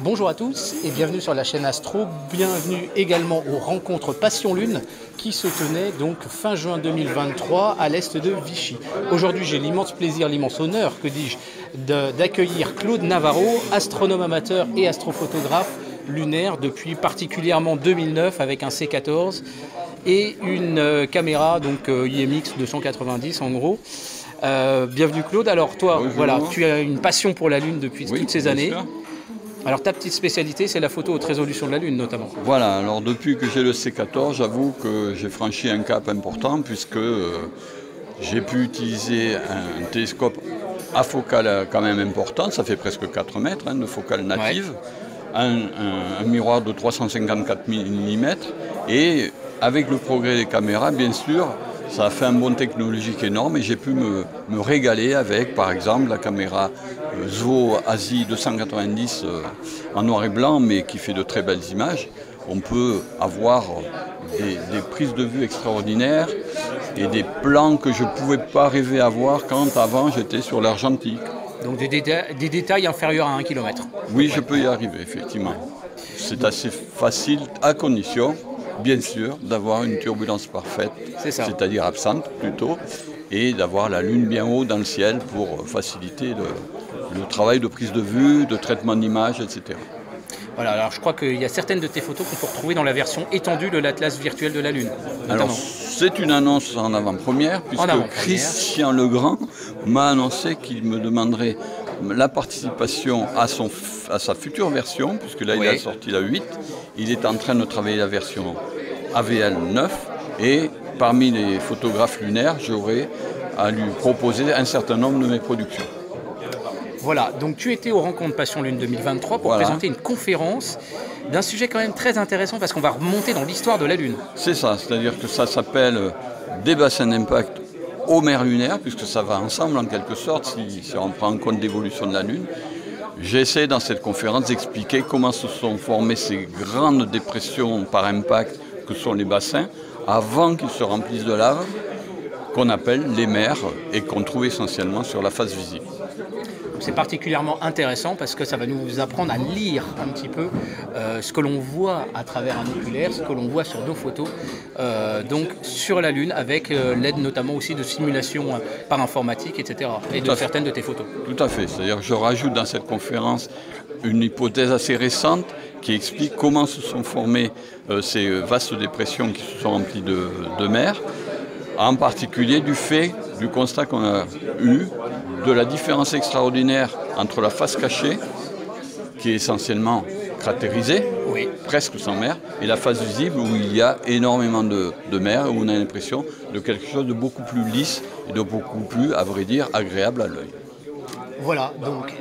Bonjour à tous et bienvenue sur la chaîne Astro, bienvenue également aux rencontres Passion Lune qui se tenaient donc fin juin 2023 à l'est de Vichy. Aujourd'hui j'ai l'immense plaisir, l'immense honneur, que dis-je, d'accueillir Claude Navarro, astronome amateur et astrophotographe lunaire depuis particulièrement 2009 avec un C14 et une caméra donc IMX 290 en gros. Bienvenue Claude, alors toi, voilà, tu as une passion pour la Lune depuis toutes ces années. Sûr. Alors ta petite spécialité, c'est la photo haute résolution de la Lune notamment. Voilà, alors depuis que j'ai le C14, j'avoue que j'ai franchi un cap important puisque j'ai pu utiliser un télescope à focale quand même important, ça fait presque 4 mètres de focale native, un miroir de 354 mm et avec le progrès des caméras, bien sûr, ça a fait un bond technologique énorme et j'ai pu me régaler avec, par exemple, la caméra ZWO Asie 290 en noir et blanc, mais qui fait de très belles images. On peut avoir des prises de vue extraordinaires et des plans que je ne pouvais pas rêver à voir quand avant j'étais sur l'Argentique. Donc des détails inférieurs à 1 km. Oui, je peux y arriver, effectivement. C'est assez facile à condition, bien sûr, d'avoir une turbulence parfaite, c'est-à-dire absente plutôt, et d'avoir la Lune bien haut dans le ciel pour faciliter le travail de prise de vue, de traitement d'image, etc. Voilà, alors je crois qu'il y a certaines de tes photos qu'on peut retrouver dans la version étendue de l'Atlas virtuel de la Lune. Alors c'est une annonce en avant-première, puisque Christian Legrand m'a annoncé qu'il me demanderait la participation à sa future version, puisque là il a sorti la 8, il est en train de travailler la version AVL 9, et parmi les photographes lunaires, j'aurai à lui proposer un certain nombre de mes productions. Voilà, donc tu étais aux rencontres Passion Lune 2023 pour présenter une conférence d'un sujet quand même très intéressant parce qu'on va remonter dans l'histoire de la Lune. C'est ça, c'est-à-dire que ça s'appelle des bassins d'impact aux mers lunaires, puisque ça va ensemble en quelque sorte si on prend en compte l'évolution de la Lune. J'essaie dans cette conférence d'expliquer comment se sont formées ces grandes dépressions par impact que sont les bassins avant qu'ils se remplissent de lave, qu'on appelle les mers et qu'on trouve essentiellement sur la face visible. C'est particulièrement intéressant parce que ça va nous apprendre à lire un petit peu ce que l'on voit à travers un oculaire, ce que l'on voit sur nos photos, donc sur la Lune, avec l'aide notamment aussi de simulations par informatique, etc. et de certaines de tes photos. Tout à fait, c'est-à-dire que je rajoute dans cette conférence une hypothèse assez récente qui explique comment se sont formées ces vastes dépressions qui se sont remplies de mer, en particulier du constat qu'on a eu de la différence extraordinaire entre la face cachée, qui est essentiellement cratérisée, presque sans mer, et la face visible où il y a énormément de mer, où on a l'impression de quelque chose de beaucoup plus lisse et de beaucoup plus, à vrai dire, agréable à l'œil. Voilà, donc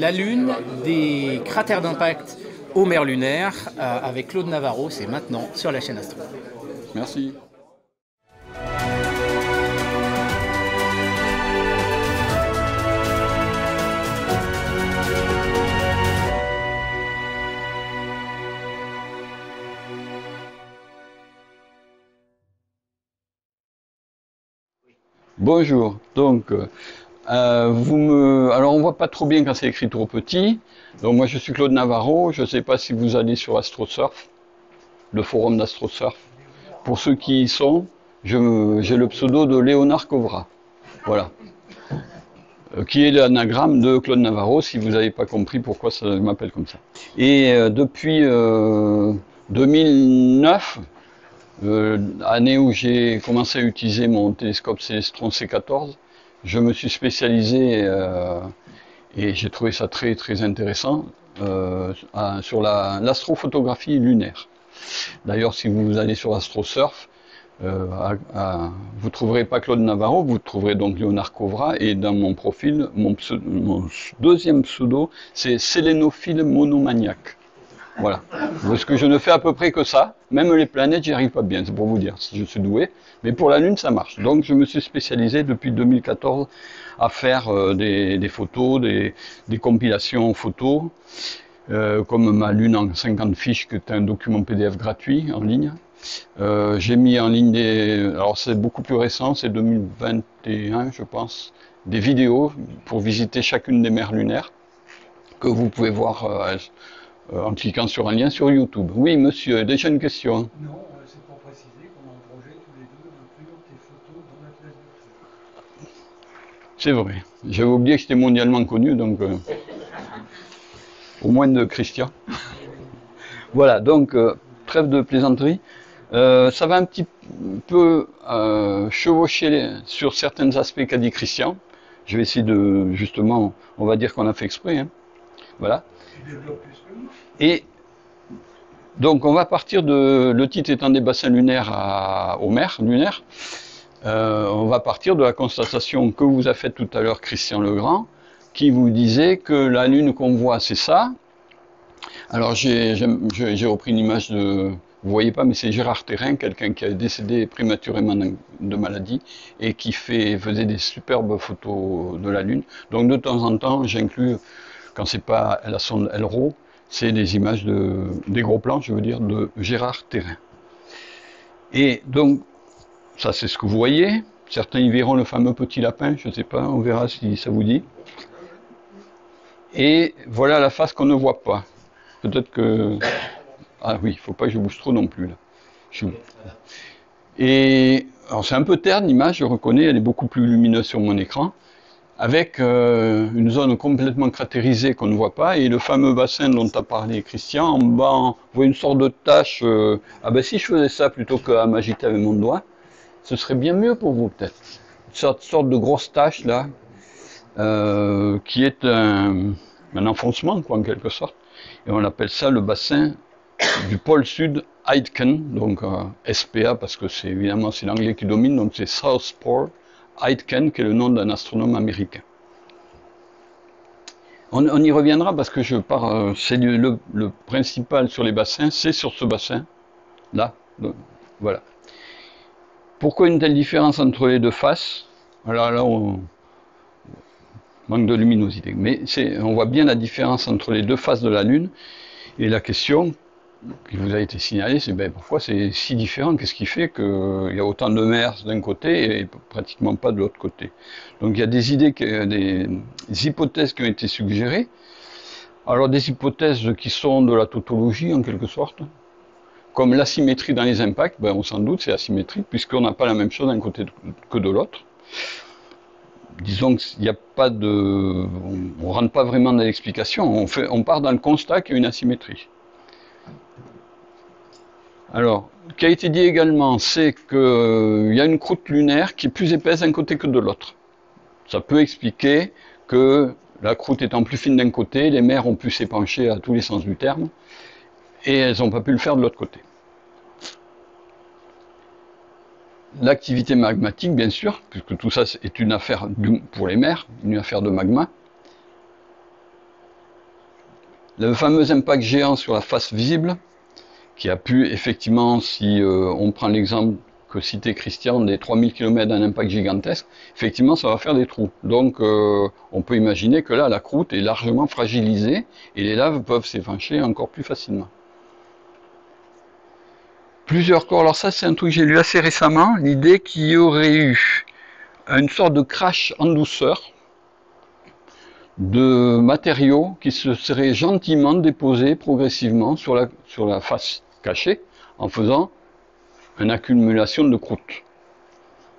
la Lune, des cratères d'impact aux mers lunaires, avec Claude Navarro, c'est maintenant sur la chaîne Astro. Merci. Bonjour, donc alors on voit pas trop bien quand c'est écrit trop petit, donc moi je suis Claude Navarro, je ne sais pas si vous allez sur AstroSurf, le forum d'AstroSurf. Pour ceux qui y sont, j'ai le pseudo de Léonard Kovra, voilà, qui est l'anagramme de Claude Navarro, si vous n'avez pas compris pourquoi ça m'appelle comme ça. Et depuis 2009, année où j'ai commencé à utiliser mon télescope Celestron C14, je me suis spécialisé et j'ai trouvé ça très très intéressant sur l'astrophotographie lunaire. D'ailleurs, si vous allez sur AstroSurf, vous trouverez pas Claude Navarro, vous trouverez donc Léonard Kovra, et dans mon profil, mon deuxième pseudo, c'est Sélénophile monomaniaque. Voilà. Parce que je ne fais à peu près que ça. Même les planètes, j'y arrive pas bien, c'est pour vous dire si je suis doué. Mais pour la Lune, ça marche. Donc je me suis spécialisé depuis 2014 à faire des photos, des compilations photos, comme ma Lune en 50 fiches, qui est un document PDF gratuit en ligne. J'ai mis en ligne alors c'est beaucoup plus récent, c'est 2021 je pense, des vidéos pour visiter chacune des mers lunaires que vous pouvez voir en cliquant sur un lien sur YouTube. Oui, monsieur, déjà une question. Non, c'est pour préciser qu'on a un projet tous les deux d'inclure tes photos dans l'Atlas de Clé. C'est vrai. J'avais oublié que j'étais mondialement connu, donc au moins de Christian. Voilà, donc trêve de plaisanterie. Ça va un petit peu chevaucher sur certains aspects qu'a dit Christian. Je vais essayer de, justement, on va dire qu'on a fait exprès. Hein. Voilà. Tu développes plus que nous. Et donc on va partir de, le titre étant des bassins lunaires aux mers lunaires. On va partir de la constatation que vous a faite tout à l'heure Christian Legrand, qui vous disait que la Lune qu'on voit, c'est ça. Alors j'ai repris une image de, vous voyez pas, mais c'est Gérard Thérin, quelqu'un qui a décédé prématurément de maladie et qui faisait des superbes photos de la Lune. Donc de temps en temps, j'inclus, quand c'est pas la sonde LRO, c'est des images des gros plans, je veux dire, de Gérard Thérin. Et donc, ça c'est ce que vous voyez. Certains y verront le fameux petit lapin, je ne sais pas, on verra si ça vous dit. Et voilà la face qu'on ne voit pas. Peut-être que... Ah oui, il ne faut pas que je bouge trop non plus là. Et alors c'est un peu terne l'image, je reconnais, elle est beaucoup plus lumineuse sur mon écran, avec une zone complètement cratérisée qu'on ne voit pas, et le fameux bassin dont a parlé Christian, en bas, on voit une sorte de tache. Ah ben si je faisais ça plutôt qu'à m'agiter avec mon doigt, ce serait bien mieux pour vous peut-être. Une sorte de grosse tache là, qui est un enfoncement quoi en quelque sorte, et on appelle ça le bassin du pôle sud Aitken, donc SPA parce que c'est évidemment c'est l'anglais qui domine, donc c'est South Pole Aitken, qui est le nom d'un astronome américain. On y reviendra parce que je pars, c'est le principal sur les bassins, c'est sur ce bassin là, donc, voilà. Pourquoi une telle différence entre les deux faces? Alors là on manque de luminosité, mais on voit bien la différence entre les deux faces de la Lune, et la question qui vous a été signalée, c'est ben, pourquoi c'est si différent, qu'est-ce qui fait qu'il y a autant de mer d'un côté et pratiquement pas de l'autre côté. Donc il y a des idées, des hypothèses qui ont été suggérées, alors des hypothèses qui sont de la tautologie en quelque sorte, comme l'asymétrie dans les impacts, ben, on s'en doute, c'est asymétrique, puisqu'on n'a pas la même chose d'un côté que de l'autre. Disons qu'il n'y a pas de... on ne rentre pas vraiment dans l'explication, on part dans le constat qu'il y a une asymétrie. Alors, ce qui a été dit également, c'est qu'il y a une croûte lunaire qui est plus épaisse d'un côté que de l'autre. Ça peut expliquer que la croûte étant plus fine d'un côté, les mers ont pu s'épancher à tous les sens du terme, et elles n'ont pas pu le faire de l'autre côté. L'activité magmatique, bien sûr, puisque tout ça est une affaire pour les mers, une affaire de magma. Le fameux impact géant sur la face visible, qui a pu, effectivement, si on prend l'exemple que citait Christian, des 3000 km d'un impact gigantesque, effectivement, ça va faire des trous. Donc, on peut imaginer que là, la croûte est largement fragilisée, et les laves peuvent s'épancher encore plus facilement. Plusieurs corps, alors ça c'est un truc que j'ai lu assez récemment, l'idée qu'il y aurait eu une sorte de crash en douceur de matériaux qui se seraient gentiment déposés progressivement sur la face cachée en faisant une accumulation de croûte.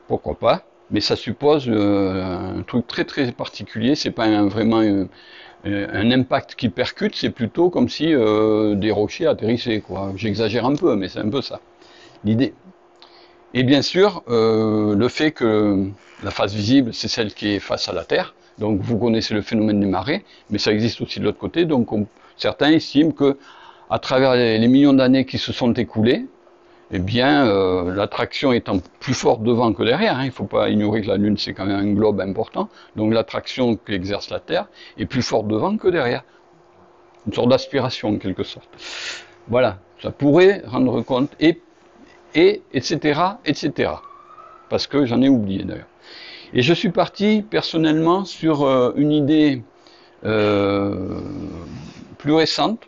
Pourquoi pas, mais ça suppose un truc très très particulier, c'est pas vraiment un impact qui percute, c'est plutôt comme si des rochers atterrissaient, quoi. J'exagère un peu, mais c'est un peu ça, l'idée. Et bien sûr, le fait que la face visible, c'est celle qui est face à la Terre, donc vous connaissez le phénomène des marées, mais ça existe aussi de l'autre côté, donc certains estiment que à travers les millions d'années qui se sont écoulées, eh bien, l'attraction étant plus forte devant que derrière, hein, il ne faut pas ignorer que la Lune c'est quand même un globe important, donc l'attraction qu'exerce la Terre est plus forte devant que derrière. Une sorte d'aspiration en quelque sorte. Voilà, ça pourrait rendre compte, etc., etc. Parce que j'en ai oublié d'ailleurs. Et je suis parti personnellement sur une idée plus récente,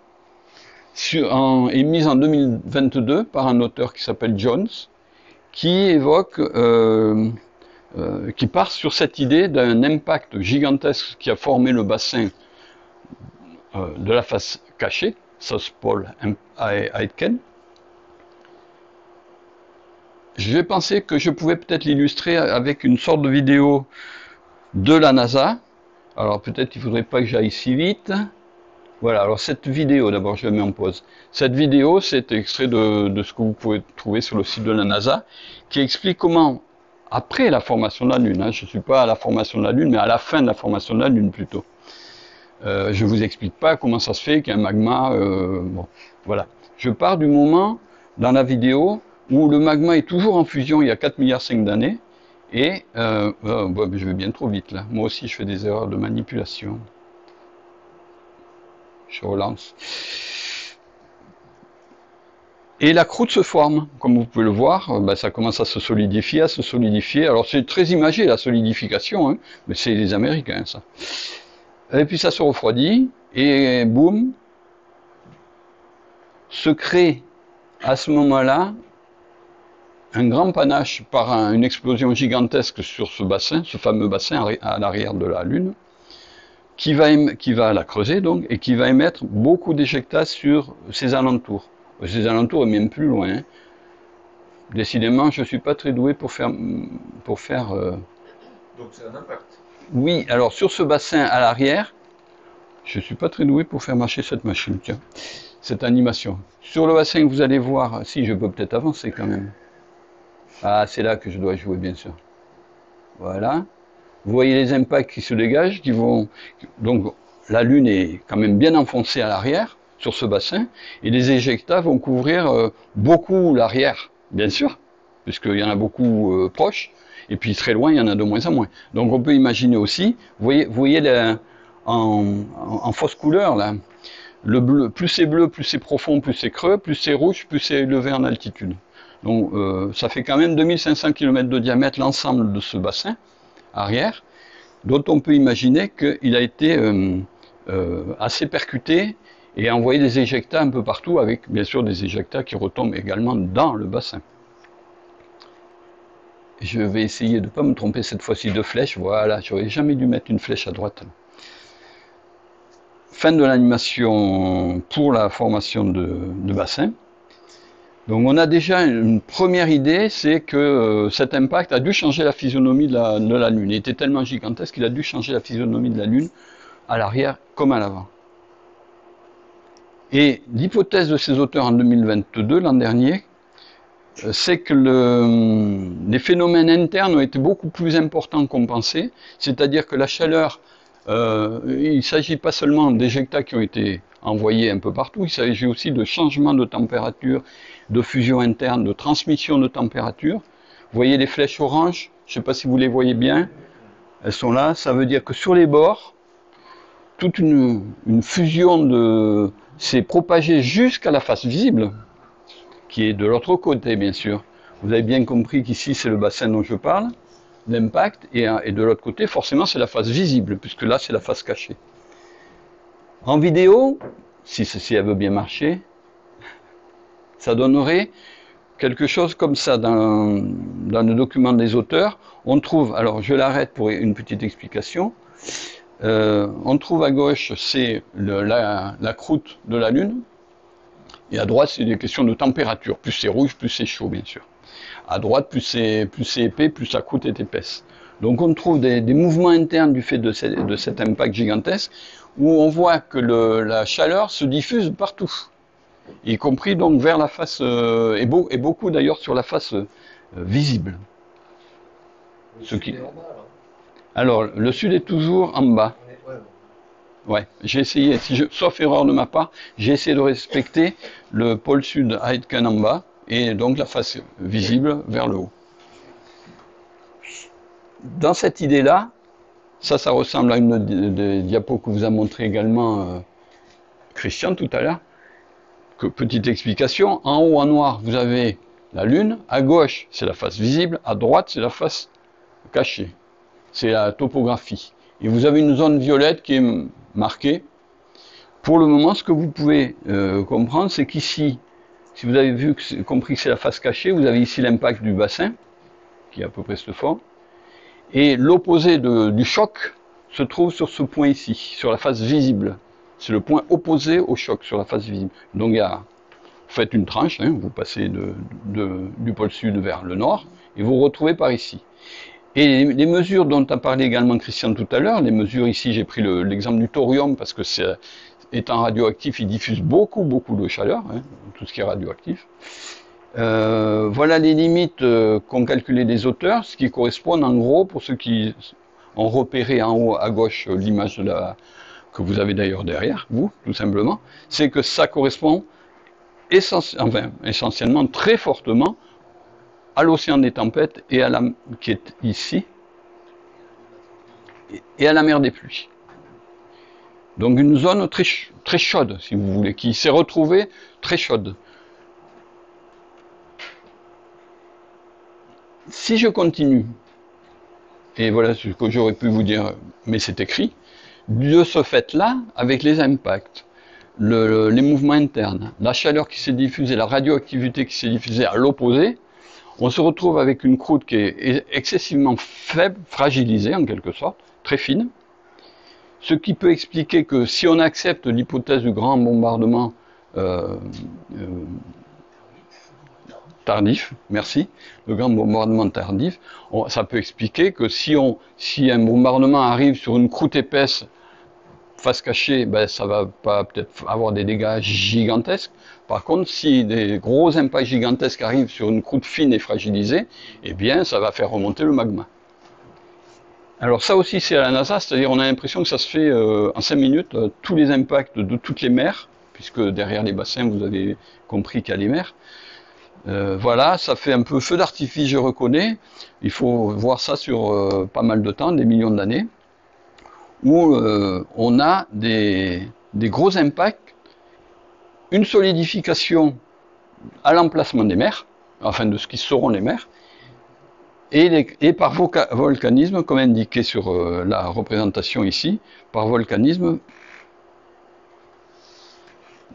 émise en 2022 par un auteur qui s'appelle Jones, qui évoque, qui part sur cette idée d'un impact gigantesque qui a formé le bassin de la face cachée, South Pole Aitken. J'ai pensé que je pouvais peut-être l'illustrer avec une sorte de vidéo de la NASA. Alors peut-être il ne faudrait pas que j'aille si vite. Voilà, alors cette vidéo, d'abord je la mets en pause. Cette vidéo, c'est extrait de ce que vous pouvez trouver sur le site de la NASA, qui explique comment, après la formation de la Lune, hein, je ne suis pas à la formation de la Lune, mais à la fin de la formation de la Lune plutôt. Je ne vous explique pas comment ça se fait qu'il y a un magma. Bon, voilà. Je pars du moment, dans la vidéo, où le magma est toujours en fusion il y a 4,5 milliards d'années, et bon, je vais bien trop vite là. Moi aussi je fais des erreurs de manipulation. Je relance. Et la croûte se forme, comme vous pouvez le voir, ben, ça commence à se solidifier, Alors c'est très imagé la solidification, hein, mais c'est les Américains ça. Et puis ça se refroidit, et boum, se crée à ce moment-là un grand panache par une explosion gigantesque sur ce bassin, ce fameux bassin à l'arrière de la Lune, qui va la creuser donc, et qui va émettre beaucoup d'éjectats sur ses alentours. Ses alentours et même plus loin. Hein. Décidément, je ne suis pas très doué pour faire. Donc c'est un impact. Oui, alors sur ce bassin à l'arrière, je ne suis pas très doué pour faire marcher cette machine, tiens, cette animation. Sur le bassin, vous allez voir, si je peux peut-être avancer quand même. Ah, c'est là que je dois jouer, bien sûr. Voilà. Vous voyez les impacts qui se dégagent, qui vont. Donc, la Lune est quand même bien enfoncée à l'arrière, sur ce bassin, et les éjectats vont couvrir beaucoup l'arrière, bien sûr, puisqu'il y en a beaucoup proches, et puis très loin, il y en a de moins en moins. Donc, on peut imaginer aussi, vous voyez en fausse couleur, là, le bleu, plus c'est bleu, plus c'est profond, plus c'est creux, plus c'est rouge, plus c'est élevé en altitude. Donc, ça fait quand même 2500 km de diamètre l'ensemble de ce bassin arrière, dont on peut imaginer qu'il a été assez percuté et envoyé des éjectats un peu partout, avec bien sûr des éjectats qui retombent également dans le bassin. Je vais essayer de ne pas me tromper cette fois-ci de flèche. Voilà, j'aurais jamais dû mettre une flèche à droite. Fin de l'animation pour la formation de bassin. Donc on a déjà une première idée, c'est que cet impact a dû changer la physionomie de la Lune. Il était tellement gigantesque qu'il a dû changer la physionomie de la Lune à l'arrière comme à l'avant. Et l'hypothèse de ces auteurs en 2022, l'an dernier, c'est que les phénomènes internes ont été beaucoup plus importants qu'on pensait, c'est-à-dire que la chaleur, il ne s'agit pas seulement d'éjectats qui ont été envoyés un peu partout, il s'agit aussi de changements de température, de fusion interne, de transmission de température. Vous voyez les flèches oranges, je ne sais pas si vous les voyez bien, elles sont là, ça veut dire que sur les bords, toute une fusion s'est propagée jusqu'à la face visible, qui est de l'autre côté bien sûr. Vous avez bien compris qu'ici c'est le bassin dont je parle, l'impact, et de l'autre côté forcément c'est la face visible, puisque là c'est la face cachée. En vidéo, si elle veut bien marcher, ça donnerait quelque chose comme ça dans le document des auteurs. On trouve, alors je l'arrête pour une petite explication, on trouve à gauche c'est la croûte de la Lune, et à droite c'est des questions de température, plus c'est rouge, plus c'est chaud bien sûr. À droite, plus c'est épais, plus la croûte est épaisse. Donc on trouve des mouvements internes du fait de cet impact gigantesque, où on voit que la chaleur se diffuse partout, y compris donc vers la face, et beaucoup d'ailleurs sur la face visible. Alors, le sud est toujours en bas. Ouais, j'ai essayé, sauf erreur de ma part, j'ai essayé de respecter le pôle sud Aitken en bas, et donc la face visible vers le haut. Dans cette idée-là, ça ressemble à une des diapos que vous a montré également Christian tout à l'heure. Petite explication, en haut en noir, vous avez la Lune, à gauche, c'est la face visible, à droite, c'est la face cachée. C'est la topographie. Et vous avez une zone violette qui est marquée. Pour le moment, ce que vous pouvez comprendre, c'est qu'ici, si vous avez compris que c'est la face cachée, vous avez ici l'impact du bassin, qui est à peu près cette forme. Et l'opposé du choc se trouve sur ce point ici, sur la face visible C'est le point opposé au choc sur la face visible. Donc vous faites une tranche, hein, vous passez du pôle sud vers le nord, et vous vous retrouvez par ici. Et les mesures dont a parlé également Christian tout à l'heure, les mesures ici, j'ai pris l'exemple du thorium, parce que étant radioactif, il diffuse beaucoup de chaleur, hein, tout ce qui est radioactif. Voilà les limites qu'ont calculées les auteurs, ce qui correspond en gros, pour ceux qui ont repéré en haut à gauche l'image que vous avez d'ailleurs derrière, vous, tout simplement, c'est que ça correspond essentiellement, très fortement, à l'océan des tempêtes et qui est ici, et à la mer des pluies. Donc une zone très chaude, si vous voulez, qui s'est retrouvée très chaude. Si je continue, et voilà ce que j'aurais pu vous dire, mais c'est écrit, de ce fait-là, avec les impacts, les mouvements internes, la chaleur qui s'est diffusée, la radioactivité qui s'est diffusée à l'opposé, on se retrouve avec une croûte qui est excessivement faible, fragilisée en quelque sorte, très fine, ce qui peut expliquer que si on accepte l'hypothèse du grand bombardement tardif, merci, le grand bombardement tardif, ça peut expliquer que si un bombardement arrive sur une croûte épaisse, face cachée, ben, ça va pas peut-être avoir des dégâts gigantesques. Par contre, si des gros impacts gigantesques arrivent sur une croûte fine et fragilisée, eh bien, ça va faire remonter le magma. Alors ça aussi, c'est à la NASA, c'est-à-dire on a l'impression que ça se fait en 5 minutes, tous les impacts de toutes les mers, puisque derrière les bassins, vous avez compris qu'il y a les mers. Voilà, ça fait un peu feu d'artifice, je reconnais. Il faut voir ça sur pas mal de temps, des millions d'années, où on a des gros impacts, une solidification à l'emplacement des mers, enfin de ce qui seront les mers, et par volcanisme, comme indiqué sur la représentation ici, par volcanisme,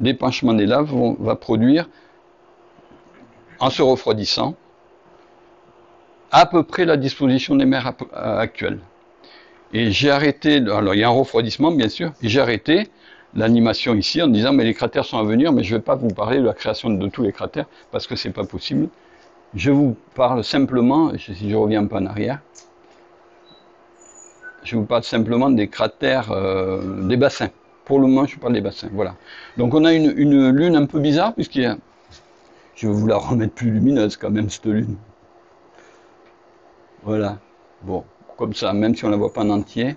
l'épanchement des laves va produire, en se refroidissant, à peu près la disposition des mers actuelles. Et j'ai arrêté, alors il y a un refroidissement bien sûr, et j'ai arrêté l'animation ici en disant mais les cratères sont à venir, mais je ne vais pas vous parler de la création de tous les cratères, parce que c'est pas possible. Je vous parle simplement, si je reviens un peu en arrière, je vous parle simplement des cratères, des bassins. Pour le moment, je parle des bassins, voilà. Donc on a une lune un peu bizarre, puisqu'il y a... Je vais vous la remettre plus lumineuse quand même, cette lune. Voilà, bon, comme ça, même si on ne la voit pas en entier.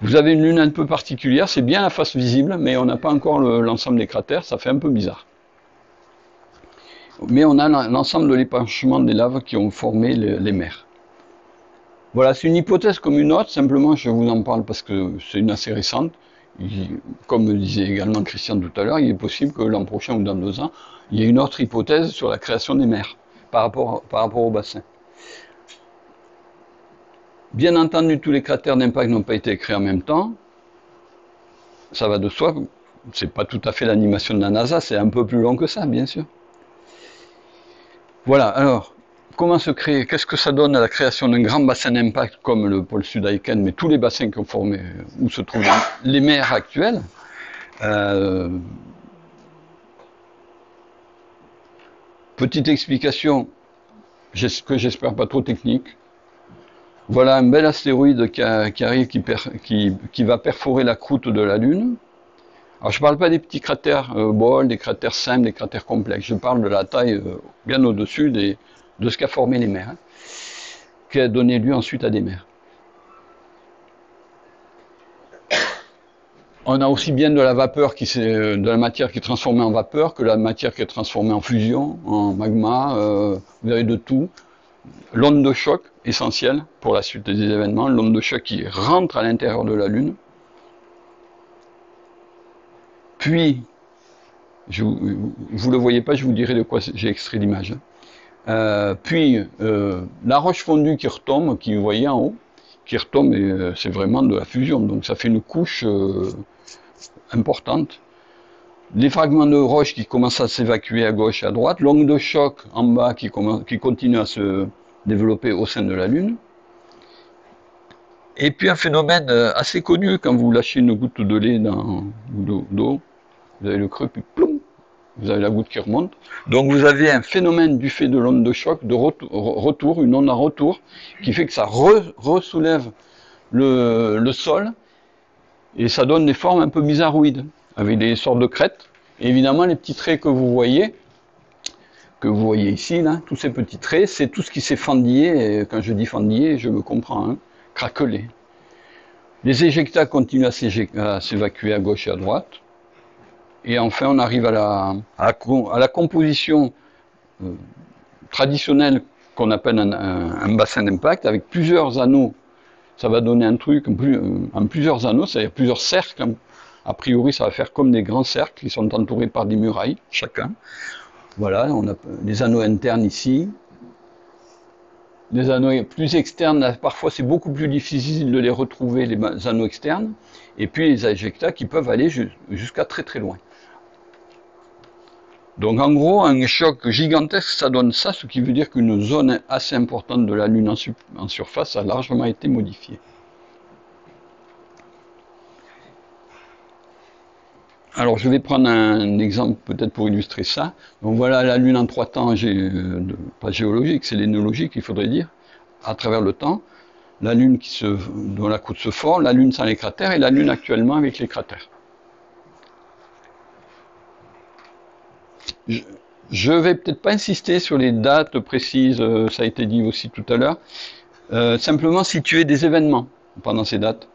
Vous avez une lune un peu particulière, c'est bien la face visible, mais on n'a pas encore l'ensemble des cratères, ça fait un peu bizarre. Mais on a l'ensemble de l'épanchement des laves qui ont formé les mers. Voilà, c'est une hypothèse comme une autre, simplement je vous en parle parce que c'est une assez récente. Comme me disait également Christian tout à l'heure, il est possible que l'an prochain ou dans 2 ans, il y ait une autre hypothèse sur la création des mers par rapport au bassin. Bien entendu, tous les cratères d'impact n'ont pas été créés en même temps. Ça va de soi, c'est pas tout à fait l'animation de la NASA, c'est un peu plus long que ça, bien sûr. Voilà, alors, comment se créer, qu'est-ce que ça donne à la création d'un grand bassin d'impact comme le pôle sud-Aitken, mais tous les bassins qui ont formé, où se trouvent les mers actuelles. Petite explication, que j'espère pas trop technique. Voilà un bel astéroïde qui arrive, qui va perforer la croûte de la Lune. Alors je ne parle pas des petits cratères bols, des cratères simples, des cratères complexes. Je parle de la taille bien au-dessus de ce qu'a formé les mers, hein, qui a donné lieu ensuite à des mers. On a aussi bien de la vapeur, de la matière qui est transformée en vapeur, que la matière qui est transformée en fusion, en magma. Vous avez de tout. L'onde de choc, essentielle pour la suite des événements, l'onde de choc qui rentre à l'intérieur de la Lune. Puis, vous ne le voyez pas, je vous dirai de quoi j'ai extrait l'image. Puis, la roche fondue qui retombe, qui vous voyez en haut, qui retombe, et c'est vraiment de la fusion. Donc ça fait une couche importante. Les fragments de roche qui commencent à s'évacuer à gauche et à droite. L'onde de choc en bas qui continue à se développer au sein de la Lune. Et puis un phénomène assez connu, quand vous lâchez une goutte de lait ou d'eau, vous avez le creux, puis ploum, vous avez la goutte qui remonte. Donc vous avez un phénomène du fait de l'onde de choc, de retour, une onde à retour, qui fait que ça ressoulève le sol, et ça donne des formes un peu bizarroïdes, avec des sortes de crêtes. Et évidemment, les petits traits que vous voyez ici, là, tous ces petits traits, c'est tout ce qui s'est fendillé, et quand je dis fendillé, je me comprends, hein, craquelé. Les éjectats continuent à s'évacuer à gauche et à droite. Et enfin, on arrive à la composition traditionnelle qu'on appelle un bassin d'impact, avec plusieurs anneaux. Ça va donner un truc en plusieurs anneaux, c'est-à-dire plusieurs cercles. A priori, ça va faire comme des grands cercles qui sont entourés par des murailles, chacun. Voilà, on a les anneaux internes ici. Des anneaux plus externes, là, parfois c'est beaucoup plus difficile de les retrouver, les anneaux externes. Et puis les éjectats qui peuvent aller jusqu'à très très loin. Donc en gros, un choc gigantesque, ça donne ça, ce qui veut dire qu'une zone assez importante de la Lune en surface a largement été modifiée. Alors je vais prendre un exemple peut-être pour illustrer ça. Donc voilà la Lune en 3 temps, pas géologique, c'est l'énologique il faudrait dire, à travers le temps. La Lune dont la croûte se forme, la Lune sans les cratères et la Lune actuellement avec les cratères. Je vais peut-être pas insister sur les dates précises, ça a été dit aussi tout à l'heure. Simplement situer des événements pendant ces dates.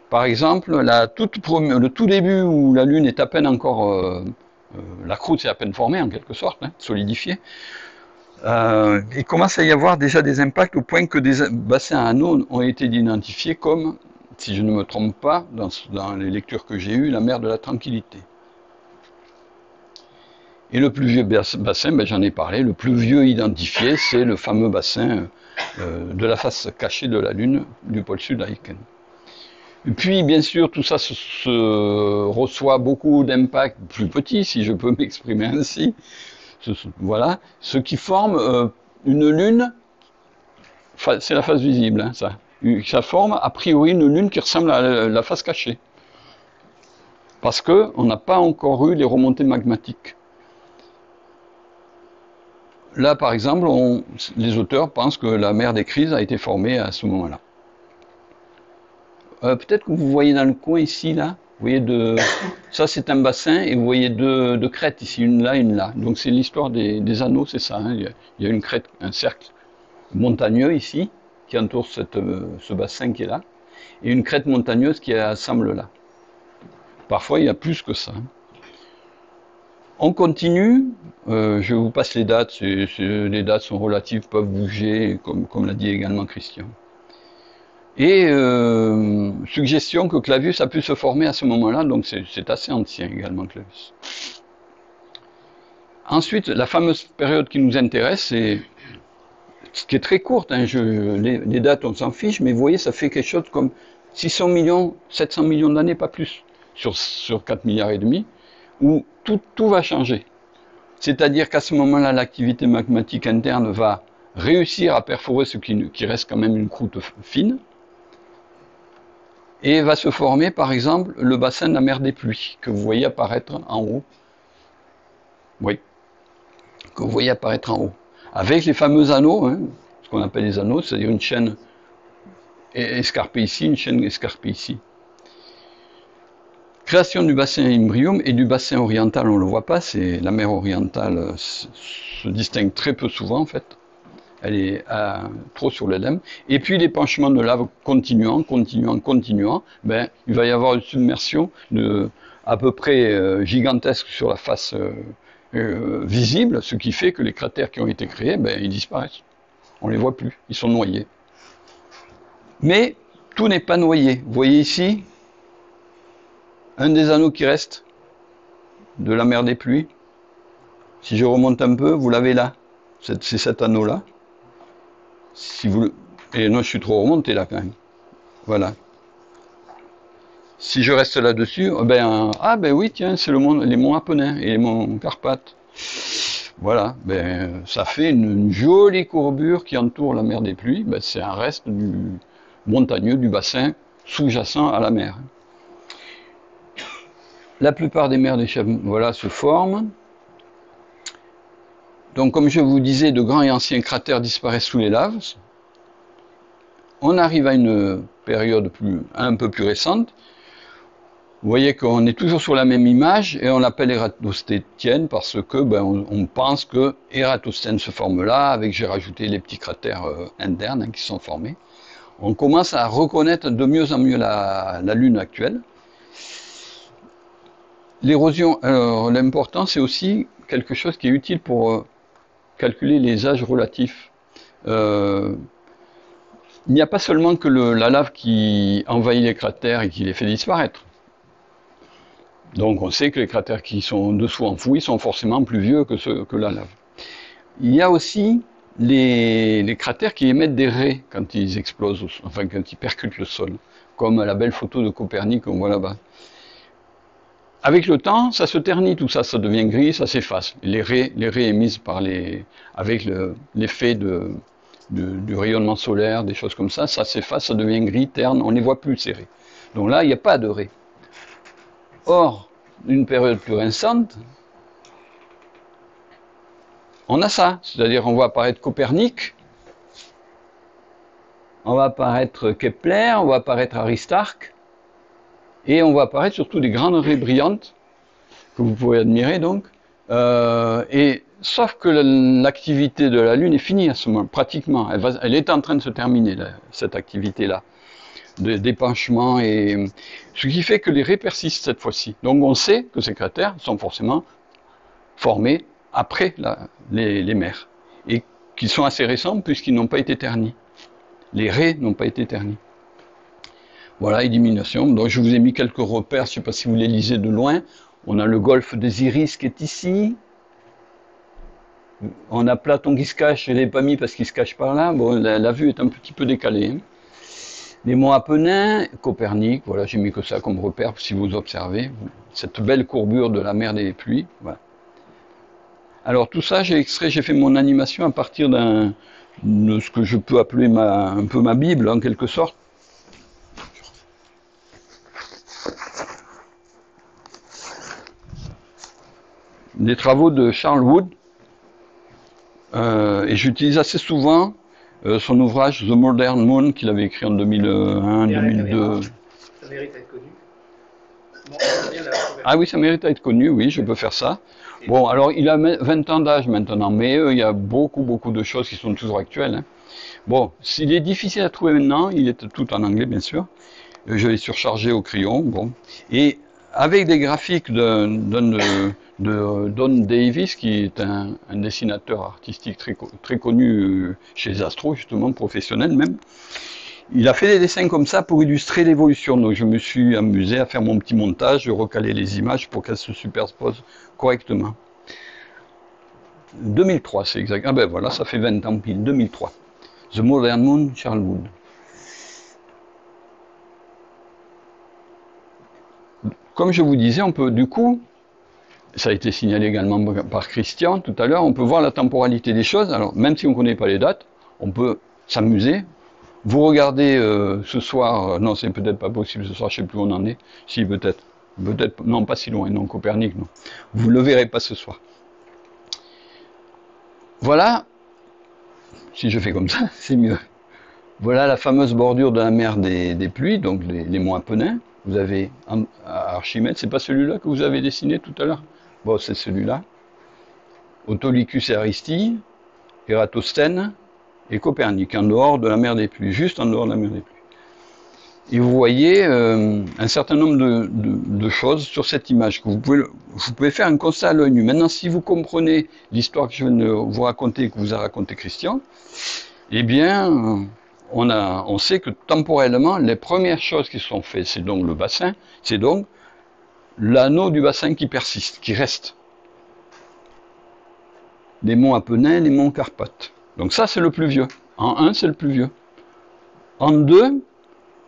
Par exemple, le tout début où la Lune est à peine encore, la croûte s'est à peine formée en quelque sorte, hein, solidifiée, il commence à y avoir déjà des impacts au point que des bassins à anneaux ont été identifiés comme, si je ne me trompe pas, dans les lectures que j'ai eues, la mer de la Tranquillité. Et le plus vieux bassin, ben j'en ai parlé, le plus vieux identifié, c'est le fameux bassin de la face cachée de la Lune du pôle sud à Aitken. Et puis, bien sûr, tout ça se reçoit beaucoup d'impacts plus petits, si je peux m'exprimer ainsi. Voilà, ce qui forme une Lune, c'est la face visible, hein, ça. Ça forme a priori une Lune qui ressemble à la face cachée. Parce qu'on n'a pas encore eu les remontées magmatiques. Là, par exemple, les auteurs pensent que la mer des Crises a été formée à ce moment-là. Peut-être que vous voyez dans le coin ici, là, vous voyez ça c'est un bassin et vous voyez deux crêtes ici, une là, une là. Donc c'est l'histoire des anneaux, c'est ça. Hein. Il y a une crête, un cercle montagneux ici qui entoure ce bassin qui est là, et une crête montagneuse qui assemble là. Parfois il y a plus que ça. On continue, je vous passe les dates, les dates sont relatives, peuvent bouger, comme l'a dit également Christian. Et suggestion que Clavius a pu se former à ce moment-là, donc c'est assez ancien également Clavius. Ensuite, la fameuse période qui nous intéresse, c'est ce qui est très courte, hein, les dates on s'en fiche, mais vous voyez ça fait quelque chose comme 600 millions, 700 millions d'années, pas plus, sur 4 milliards et demi, où tout va changer. C'est-à-dire qu'à ce moment-là, l'activité magmatique interne va réussir à perforer ce qui reste quand même une croûte fine, et va se former par exemple le bassin de la mer des pluies, que vous voyez apparaître en haut. Oui, que vous voyez apparaître en haut. Avec les fameux anneaux, hein, ce qu'on appelle les anneaux, c'est-à-dire une chaîne escarpée ici, une chaîne escarpée ici. Création du bassin Imbrium et du bassin oriental, on ne le voit pas, c'est la mer orientale se distingue très peu souvent en fait. Elle est trop sur l'œdème. Et puis l'épanchement de lave continuant, ben, il va y avoir une submersion à peu près gigantesque sur la face visible, ce qui fait que les cratères qui ont été créés, ben, ils disparaissent. On ne les voit plus, ils sont noyés. Mais tout n'est pas noyé. Vous voyez ici, un des anneaux qui reste de la mer des pluies. Si je remonte un peu, vous l'avez là. C'est cet anneau-là. Et non, je suis trop remonté là quand même. Voilà. Si je reste là-dessus, ben oui, tiens, c'est les monts Apennins et les monts Carpates. Voilà, ben ça fait une jolie courbure qui entoure la mer des pluies. Ben, c'est un reste montagneux du bassin sous-jacent à la mer. La plupart des mers d'échappement, voilà, se forment. Donc, comme je vous disais, de grands et anciens cratères disparaissent sous les laves. On arrive à une période un peu plus récente. Vous voyez qu'on est toujours sur la même image et on l'appelle ératosténienne parce que on pense que Ératosthène se forme là, avec j'ai rajouté les petits cratères internes qui sont formés. On commence à reconnaître de mieux en mieux la Lune actuelle. L'érosion, l'important c'est aussi quelque chose qui est utile pour calculer les âges relatifs. Il n'y a pas seulement que la lave qui envahit les cratères et qui les fait disparaître. Donc on sait que les cratères qui sont dessous enfouis sont forcément plus vieux que la lave. Il y a aussi les cratères qui émettent des raies quand ils explosent, enfin quand ils percutent le sol, comme la belle photo de Copernic qu'on voit là-bas. Avec le temps, ça se ternit, tout ça, ça devient gris, ça s'efface. Les raies émises avec l'effet du rayonnement solaire, des choses comme ça s'efface, ça devient gris, terne, on ne les voit plus ces raies. Donc là, il n'y a pas de raies. Or, une période plus récente, on a ça, c'est-à-dire on voit apparaître Copernic, on va apparaître Kepler, on va apparaître Aristarque, et on va apparaître surtout des grandes raies brillantes, que vous pouvez admirer donc, sauf que l'activité de la Lune est finie à ce moment, pratiquement, elle est en train de se terminer, cette activité-là, d'épanchement, et ce qui fait que les raies persistent cette fois-ci. Donc on sait que ces cratères sont forcément formés après les mers, et qu'ils sont assez récents puisqu'ils n'ont pas été ternis. Les raies n'ont pas été ternies. Voilà, élimination. Donc je vous ai mis quelques repères, je ne sais pas si vous les lisez de loin. On a le golfe des Iris qui est ici. On a Platon qui se cache, je ne l'ai pas mis parce qu'il se cache par là. Bon, la vue est un petit peu décalée. Hein. Les monts Apennins, Copernic, voilà, j'ai mis que ça comme repère si vous observez cette belle courbure de la mer des pluies. Voilà. Alors tout ça, j'ai fait mon animation à partir de ce que je peux appeler un peu ma Bible en quelque sorte. Des travaux de Charles Wood, et j'utilise assez souvent son ouvrage The Modern Moon qu'il avait écrit en 2001-2002. Ça mérite d'être connu. Bon, ah oui, ça mérite d'être connu, oui, je peux faire ça. Bon, alors il a 20 ans d'âge maintenant, mais il y a beaucoup de choses qui sont toujours actuelles. Hein. Bon, s'il est difficile à trouver maintenant, il est tout en anglais bien sûr. Je l'ai surchargé au crayon, bon. Et avec des graphiques de Don Davis, qui est un dessinateur artistique très connu chez Astro, justement, professionnel même. Il a fait des dessins comme ça pour illustrer l'évolution. Donc je me suis amusé à faire mon petit montage, je recalais les images pour qu'elles se superposent correctement. 2003, c'est exact. Ah ben voilà, ça fait 20 ans pile, 2003. The Modern Moon, Charles Wood. Comme je vous disais, on peut du coup, ça a été signalé également par Christian tout à l'heure, on peut voir la temporalité des choses. Alors même si on ne connaît pas les dates, on peut s'amuser. Vous regardez ce soir, non c'est peut-être pas possible ce soir, je ne sais plus où on en est, si peut-être, non pas si loin, non Copernic, non. Vous ne le verrez pas ce soir. Voilà, si je fais comme ça, c'est mieux. Voilà la fameuse bordure de la mer des pluies, donc les monts Apennins. Vous avez Archimède, c'est pas celui-là que vous avez dessiné tout à l'heure? Bon, c'est celui-là. Autolycus et Aristide, Ératosthène et Copernic, en dehors de la mer des pluies, juste en dehors de la mer des pluies. Et vous voyez un certain nombre de choses sur cette image. Que vous pouvez faire un constat à l'œil nu. Maintenant, si vous comprenez l'histoire que je viens de vous raconter, que vous a raconté Christian, eh bien, on sait que temporellement, les premières choses qui sont faites, c'est donc le bassin, c'est donc l'anneau du bassin qui persiste, qui reste. Les monts Apennins, les monts Carpates. Donc ça, c'est le plus vieux. En 1, c'est le plus vieux. En 2,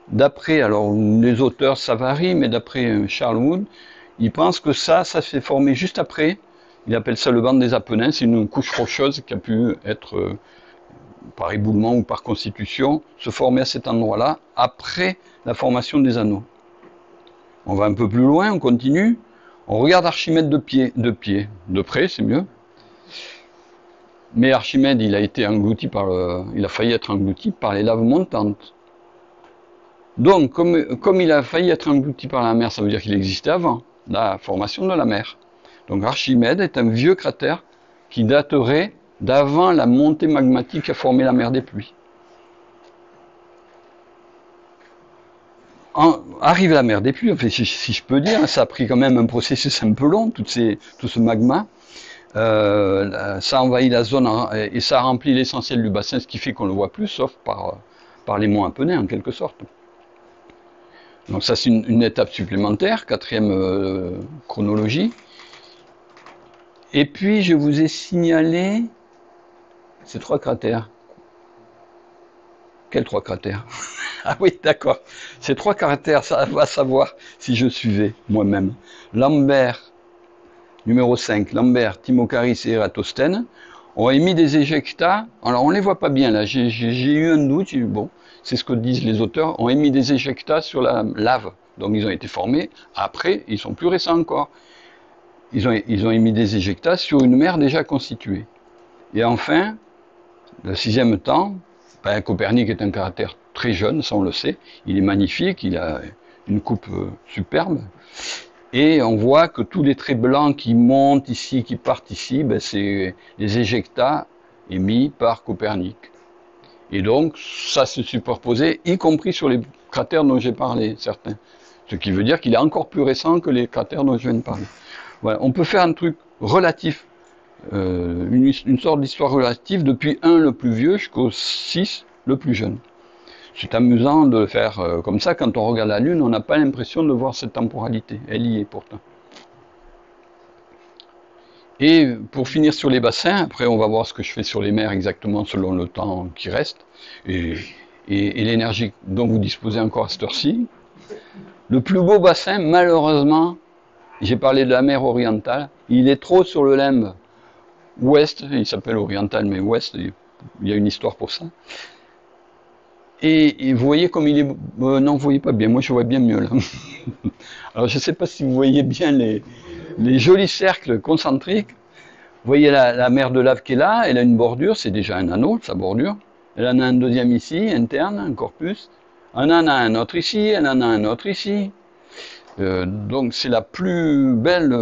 d'après, alors les auteurs, ça varie, mais d'après Charles Wood, il pense que ça s'est formé juste après. Il appelle ça le banc des Apennins, c'est une couche rocheuse qui a pu être par éboulement ou par constitution, se former à cet endroit-là après la formation des anneaux. On va un peu plus loin, on continue. On regarde Archimède de près, c'est mieux. Mais Archimède, il a failli être englouti par les laves montantes. Donc, comme il a failli être englouti par la mer, ça veut dire qu'il existait avant la formation de la mer. Donc Archimède est un vieux cratère qui daterait d'avant la montée magmatique qui a formé la mer des pluies. Arrive la mer des pluies, enfin, si je peux dire, ça a pris quand même un processus un peu long, tout ce magma. Ça envahit la zone et ça remplit l'essentiel du bassin, ce qui fait qu'on ne le voit plus, sauf par les monts Apennins en quelque sorte. Donc ça c'est une étape supplémentaire, quatrième chronologie. Et puis je vous ai signalé ces 3 cratères. Quels 3 cratères? Ah oui, d'accord. Ces 3 cratères, ça va savoir si je suivais moi-même. Lambert, numéro 5, Lambert, Timocharis et Eratosthène ont émis des éjectats. Alors on ne les voit pas bien là, j'ai eu un doute, bon, c'est ce que disent les auteurs, ont émis des éjectats sur la lave. Donc ils ont été formés, après, ils sont plus récents encore. Ils ont émis des éjectats sur une mer déjà constituée. Et enfin, le 6e temps, Copernic est un caractère très jeune, ça on le sait, il est magnifique, il a une coupe superbe, et on voit que tous les traits blancs qui montent ici, qui partent ici, c'est les éjectats émis par Copernic. Et donc, ça se superposait, y compris sur les cratères dont j'ai parlé, certains. Ce qui veut dire qu'il est encore plus récent que les cratères dont je viens de parler. Voilà, on peut faire un truc relatif, une sorte d'histoire relative depuis 1 le plus vieux jusqu'au 6 le plus jeune. C'est amusant de le faire comme ça. Quand on regarde la Lune, on n'a pas l'impression de voir cette temporalité. Elle y est pourtant. Et pour finir sur les bassins, après on va voir ce que je fais sur les mers exactement selon le temps qui reste et l'énergie dont vous disposez encore à cette heure-ci. Le plus beau bassin, malheureusement, j'ai parlé de la mer orientale, il est trop sur le limbe ouest, il s'appelle oriental mais ouest, il y a une histoire pour ça. Et vous voyez comme il est... non, vous voyez pas bien, moi je vois bien mieux là. Alors je ne sais pas si vous voyez bien les jolis cercles concentriques. Vous voyez la mer de lave qui est là, elle a une bordure, c'est déjà un anneau, sa bordure. Elle en a un deuxième ici, interne, un corpus. Elle en a un autre ici, elle en a un autre ici. Donc c'est la plus belle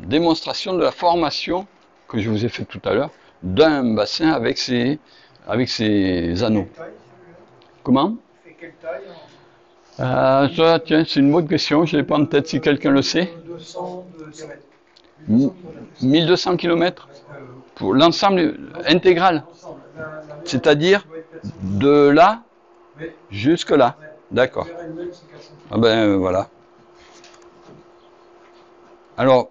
démonstration de la formation que je vous ai faite tout à l'heure d'un bassin avec ses anneaux. Comment? Il fait quelle taille? Ça, tiens, c'est une bonne question, je ne l'ai pas en tête si quelqu'un le sait. 1200 km pour l'ensemble intégral, c'est-à-dire de là jusque là. D'accord. Ah ben voilà. Alors,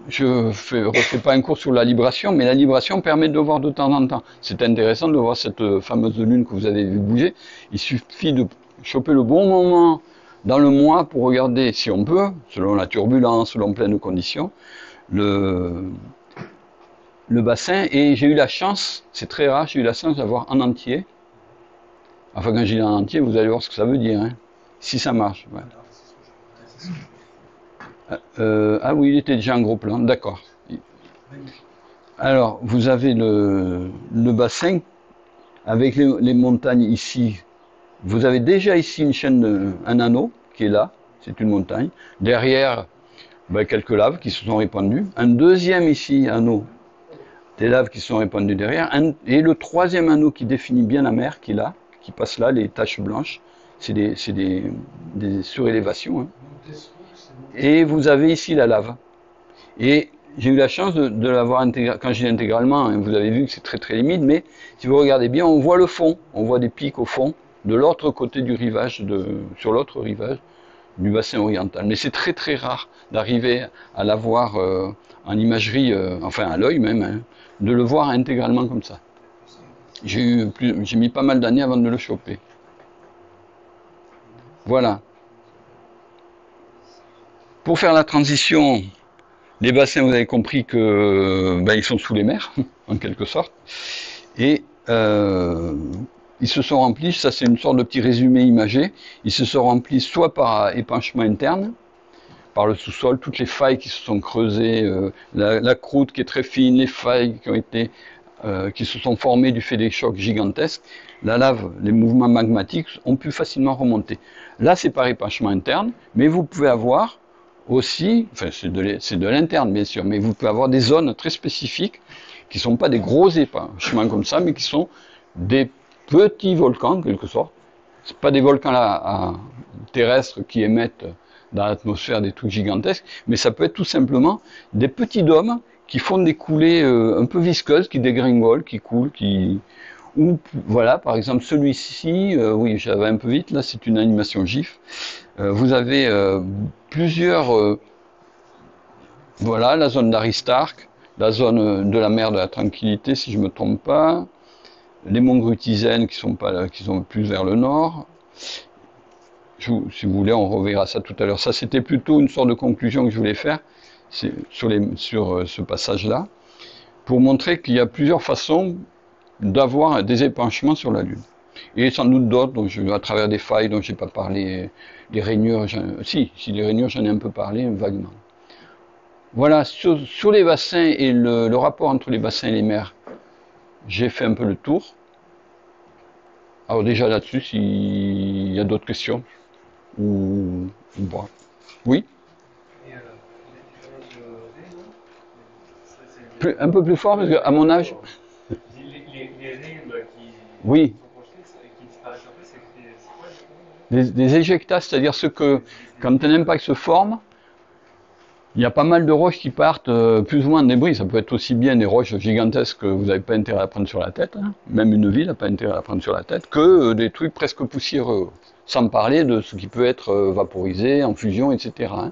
je ne refais pas un cours sur la libration, mais la libration permet de voir de temps en temps. C'est intéressant de voir cette fameuse lune que vous avez vu bouger. Il suffit de choper le bon moment dans le mois pour regarder, si on peut, selon la turbulence, selon plein de conditions, le bassin. Et j'ai eu la chance, c'est très rare, j'ai eu la chance d'avoir en entier. Enfin, quand je dis en entier, vous allez voir ce que ça veut dire, hein, si ça marche. Ouais. Ah oui, il était déjà en gros plan, d'accord. Alors, vous avez le bassin avec les montagnes ici. Vous avez déjà ici une chaîne, un anneau qui est là, c'est une montagne. Derrière, quelques laves qui se sont répandues. Un deuxième ici, anneau, des laves qui se sont répandues derrière. Et le troisième anneau qui définit bien la mer, qui est là, qui passe là, les taches blanches, c'est des surélévations. Hein. Et vous avez ici la lave. Et j'ai eu la chance de l'avoir intégralement. Quand je dis intégralement, hein, vous avez vu que c'est très très limite, mais si vous regardez bien, on voit le fond. On voit des pics au fond, de l'autre côté du rivage, sur l'autre rivage du bassin oriental. Mais c'est très très rare d'arriver à l'avoir en imagerie, enfin à l'œil même, hein, de le voir intégralement comme ça. J'ai mis pas mal d'années avant de le choper. Voilà. Pour faire la transition, les bassins, vous avez compris que ils sont sous les mers, en quelque sorte. Et ils se sont remplis, ça c'est une sorte de petit résumé imagé, ils se sont remplis soit par épanchement interne, par le sous-sol, toutes les failles qui se sont creusées, la croûte qui est très fine, les failles qui se sont formées du fait des chocs gigantesques, la lave, les mouvements magmatiques ont pu facilement remonter. Là, c'est par épanchement interne, mais vous pouvez avoir aussi, enfin c'est de l'interne bien sûr, mais vous pouvez avoir des zones très spécifiques qui ne sont pas des gros épanchements comme ça, mais qui sont des petits volcans en quelque sorte. Ce pas des volcans terrestres qui émettent dans l'atmosphère des trucs gigantesques, mais ça peut être tout simplement des petits dômes qui font des coulées un peu visqueuses, qui dégringolent, qui coulent, ou voilà, par exemple celui-ci, oui, j'avais un peu vite, là c'est une animation GIF. Vous avez plusieurs, voilà, la zone d'Aristarque, la zone de la mer de la Tranquillité, si je ne me trompe pas, les monts Grutizen qui sont plus vers le nord. Si vous voulez, on reverra ça tout à l'heure. Ça, c'était plutôt une sorte de conclusion que je voulais faire sur ce passage-là, pour montrer qu'il y a plusieurs façons d'avoir des épanchements sur la Lune. Et sans doute d'autres, à travers des failles dont je n'ai pas parlé, les rainures, si les rainures, j'en ai un peu parlé vaguement. Voilà, sur les bassins et le rapport entre les bassins et les mers, j'ai fait un peu le tour. Alors déjà là-dessus, s'il y a d'autres questions, ou pas. Oui. Et la différence de V, non? Un peu plus fort, parce qu'à mon âge. Les rayons Oui. sont projetés et qui disparaissent après, c'est quoi exactement? Des éjectats, c'est-à-dire quand un impact se forme, il y a pas mal de roches qui partent plus ou moins en débris. Ça peut être aussi bien des roches gigantesques que vous n'avez pas intérêt à prendre sur la tête, hein. Même une ville n'a pas intérêt à prendre sur la tête, que des trucs presque poussiéreux. Sans parler de ce qui peut être vaporisé, en fusion, etc. hein.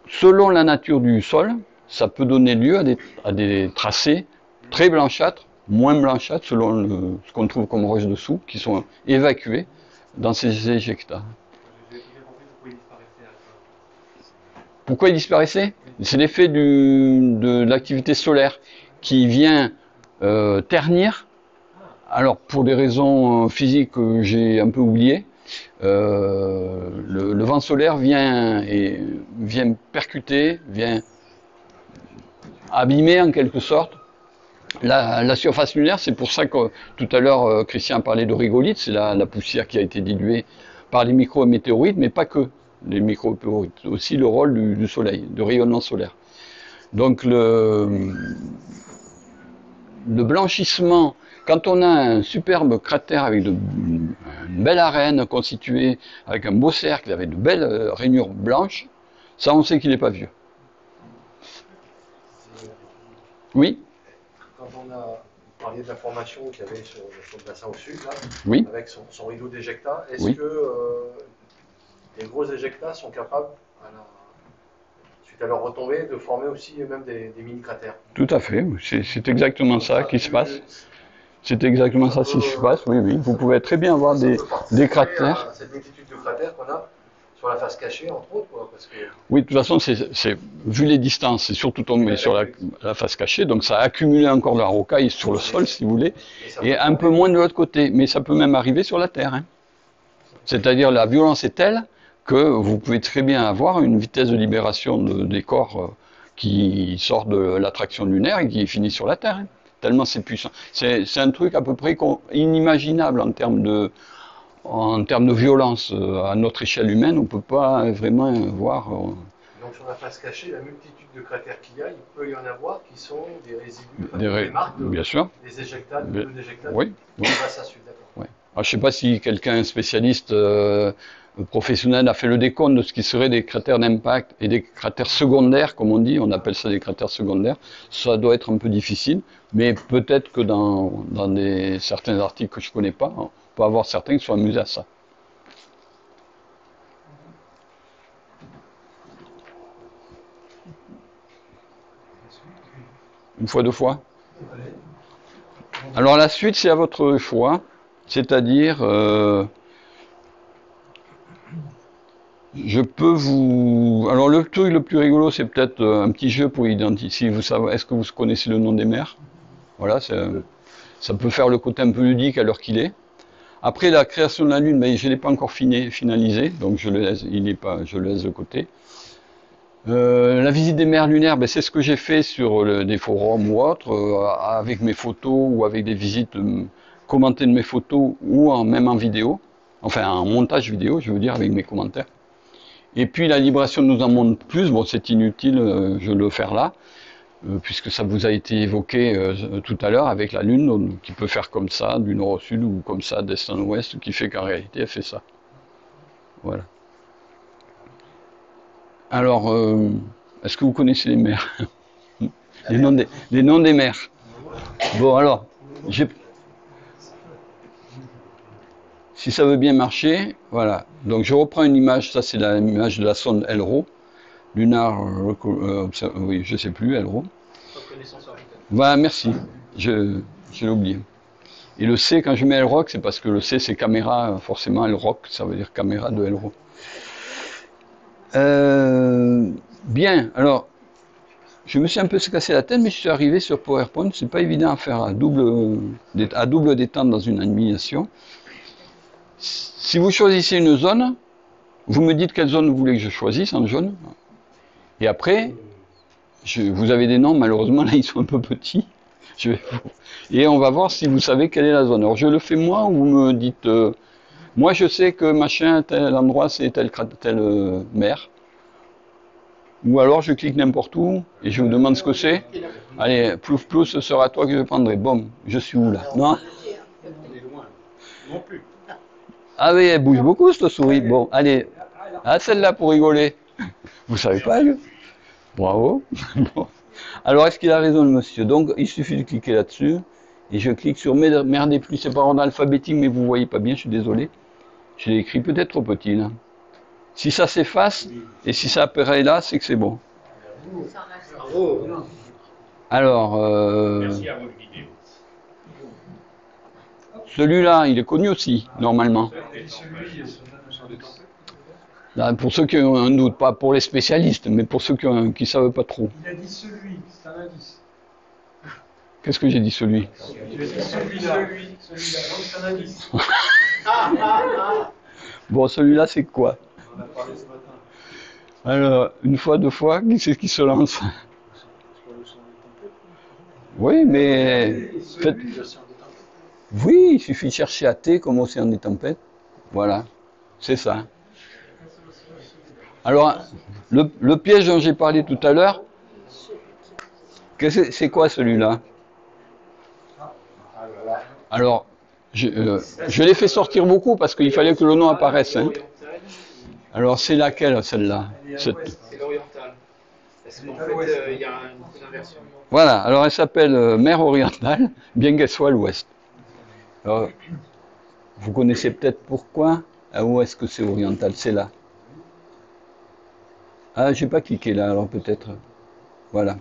Selon la nature du sol, ça peut donner lieu à des tracés très blanchâtres, moins blanchâtres, selon ce qu'on trouve comme roches dessous, qui sont évacués dans ces éjectats. J'ai bien compris pourquoi ils disparaissaient à la fin. Pourquoi ils disparaissaient? C'est l'effet de l'activité solaire qui vient ternir. Alors, pour des raisons physiques que j'ai un peu oubliées, le vent solaire vient percuter, vient abîmer en quelque sorte la surface lunaire. C'est pour ça que tout à l'heure Christian a parlé de régolithe, c'est la poussière qui a été diluée par les micro-météorites, mais pas que les micro-météorites, aussi le rôle du soleil, du rayonnement solaire. Donc le blanchissement, quand on a un superbe cratère avec une belle arène constituée, avec un beau cercle, avec de belles rainures blanches, ça on sait qu'il n'est pas vieux. Oui. Quand on a parlé de la formation qu'il y avait sur le bassin au sud, là, Oui. avec son rideau d'éjecta, est-ce Oui. que les gros éjectas sont capables, suite à leur retombée, de former aussi même des mini-cratères? Tout à fait, c'est exactement ça qui se passe. C'est exactement ça qui se passe, oui, oui. Vous pouvez très bien avoir des cratères. Cette multitude de cratères qu'on a sur la face cachée, entre autres, quoi, parce que... Oui, de toute façon, vu les distances, c'est surtout tombé sur la face cachée, donc ça a accumulé encore de la rocaille sur le sol, si vous voulez, et un peu moins de l'autre côté, mais ça peut même arriver sur la Terre. Hein. C'est-à-dire la violence est telle que vous pouvez très bien avoir une vitesse de libération des corps qui sort de l'attraction lunaire et qui finit sur la Terre. Hein. Tellement c'est puissant. C'est un truc à peu près inimaginable en termes de violence. À notre échelle humaine, on ne peut pas vraiment voir... Donc sur la face cachée, la multitude de cratères qu'il y a, il peut y en avoir qui sont des résidus, des marques bien sûr. Des éjectats, des éjectats oui, oui. du bassin sud, d'accord. Oui. Alors, je ne sais pas si quelqu'un spécialiste professionnel a fait le décompte de ce qui serait des cratères d'impact et des cratères secondaires, comme on dit, on appelle ça des cratères secondaires. Ça doit être un peu difficile, mais peut-être que dans certains articles que je ne connais pas, on peut avoir certains qui sont amusés à ça. Une fois, deux fois. Alors la suite, c'est à votre choix, c'est-à-dire, je peux vous... Alors le truc le plus rigolo, c'est peut-être un petit jeu pour identifier, vous savez, est-ce que vous connaissez le nom des mers? Voilà, Ça peut faire le côté un peu ludique à l'heure qu'il est. Après la création de la Lune, ben, je ne l'ai pas encore finalisé, donc je le laisse, je le laisse de côté. La visite des mers lunaires, ben, c'est ce que j'ai fait sur des forums ou autres, avec mes photos ou avec des visites commentées de mes photos ou même en vidéo, enfin en montage vidéo, je veux dire, avec mes commentaires. Et puis la libération nous en montre plus, bon c'est inutile, je le faire là, puisque ça vous a été évoqué tout à l'heure avec la Lune, donc, qui peut faire comme ça, du nord au sud, ou comme ça, d'est en ouest, qui fait qu'en réalité elle fait ça. Voilà. Alors, est-ce que vous connaissez les mers? les noms des mers. Bon, alors, si ça veut bien marcher, voilà. Donc, je reprends une image, ça c'est l'image de la sonde LRO, Lunar, oui, je sais plus, LRO. Voilà, merci, je l'ai oublié. Et le C, quand je mets LROC, c'est parce que le C c'est caméra, forcément LROC, ça veut dire caméra de LRO. Bien, alors, je me suis un peu cassé la tête, mais je suis arrivé sur PowerPoint. C'est pas évident à faire à double détente dans une animation. Si vous choisissez une zone, vous me dites quelle zone vous voulez que je choisisse en jaune. Et après, vous avez des noms, malheureusement là ils sont un peu petits. Et on va voir si vous savez quelle est la zone. Alors je le fais moi ou vous me dites, moi je sais que machin, tel endroit c'est telle mer. Ou alors je clique n'importe où et je vous demande ce que c'est. Allez, plouf plouf, ce sera toi que je prendrai. Bon, je suis où là? Non? Ah oui, elle bouge beaucoup cette souris. Bon, allez, ah celle-là pour rigoler. Vous savez pas, lui? Bravo. Bon. Alors est-ce qu'il a raison le monsieur? Donc il suffit de cliquer là-dessus. Et je clique sur mer des pluies. C'est par ordre alphabétique, mais vous voyez pas bien, je suis désolé. Je l'ai écrit peut-être trop petit là. Si ça s'efface, et si ça apparaît là, c'est que c'est bon. Alors, celui-là, il est connu aussi, normalement. Là, pour ceux qui ont un doute, pas pour les spécialistes, mais pour ceux qui ne savent pas trop. Il a dit celui, c'est un indice. Qu'est-ce que j'ai dit celui? Tu as dit celui-là, donc c'est un indice. Bon, celui-là, c'est quoi? On a parlé ce matin. Alors, une fois, deux fois, qui c'est qui se lance? Oui, mais... Oui, il suffit de chercher à T comme Océan des tempêtes. Voilà, c'est ça. Alors, le piège dont j'ai parlé tout à l'heure, c'est quoi celui-là? Alors, je l'ai fait sortir beaucoup parce qu'il fallait que le nom apparaisse. Hein. Alors, c'est laquelle, celle-là? C'est l'orientale. Parce qu'en fait, il y a une inversion. Voilà, alors elle s'appelle mer orientale, bien qu'elle soit à l'ouest. Alors, vous connaissez peut-être pourquoi? Ah, où est-ce que c'est oriental? C'est là. Ah, j'ai pas cliqué là, alors peut-être. Voilà.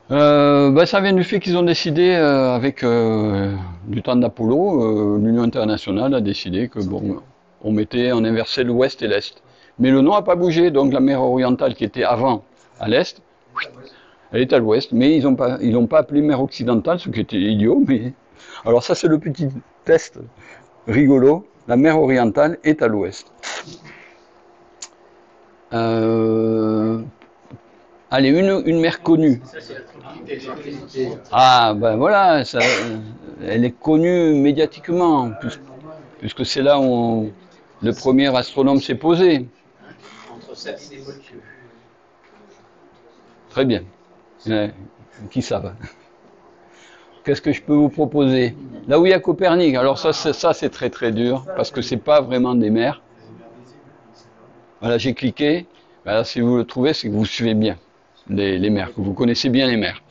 Ça vient du fait qu'ils ont décidé, avec du temps d'Apollo, l'Union internationale a décidé que bon, on inversait l'ouest et l'est. Mais le nom n'a pas bougé, donc la mer orientale qui était avant à l'est, elle est à l'ouest, mais ils l'ont pas appelée mer occidentale, ce qui était idiot, mais... Alors ça c'est le petit test rigolo, la mer orientale est à l'ouest. Allez, une mer connue. Ah, ben voilà, elle est connue médiatiquement, puisque c'est là où le premier astronome s'est posé. Entre Sabine et Moltke. Très bien. Qui ça va? Qu'est-ce que je peux vous proposer? Là où il y a Copernic, alors ça c'est très très dur, parce que c'est pas vraiment des mers. Voilà, j'ai cliqué. Voilà, si vous le trouvez, c'est que vous suivez bien les mers, que vous connaissez bien les mers.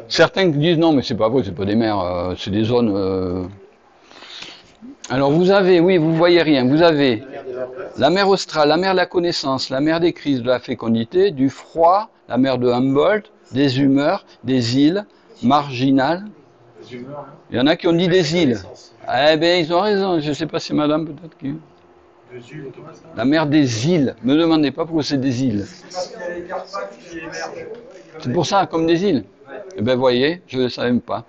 Certains disent non, mais c'est pas vrai, c'est pas des mers, c'est des zones. Alors vous avez, oui, vous voyez rien, vous avez la mer australe, la mer de la connaissance, la mer des crises, de la fécondité, du froid, la mer de Humboldt, des humeurs, des îles marginales. Il y en a qui ont dit des îles. Eh bien, ils ont raison, je ne sais pas si madame peut-être qui... La mer des îles. Ne me demandez pas pourquoi c'est des îles. C'est pour ça, comme des îles. Eh ben, voyez, je ne le savais même pas.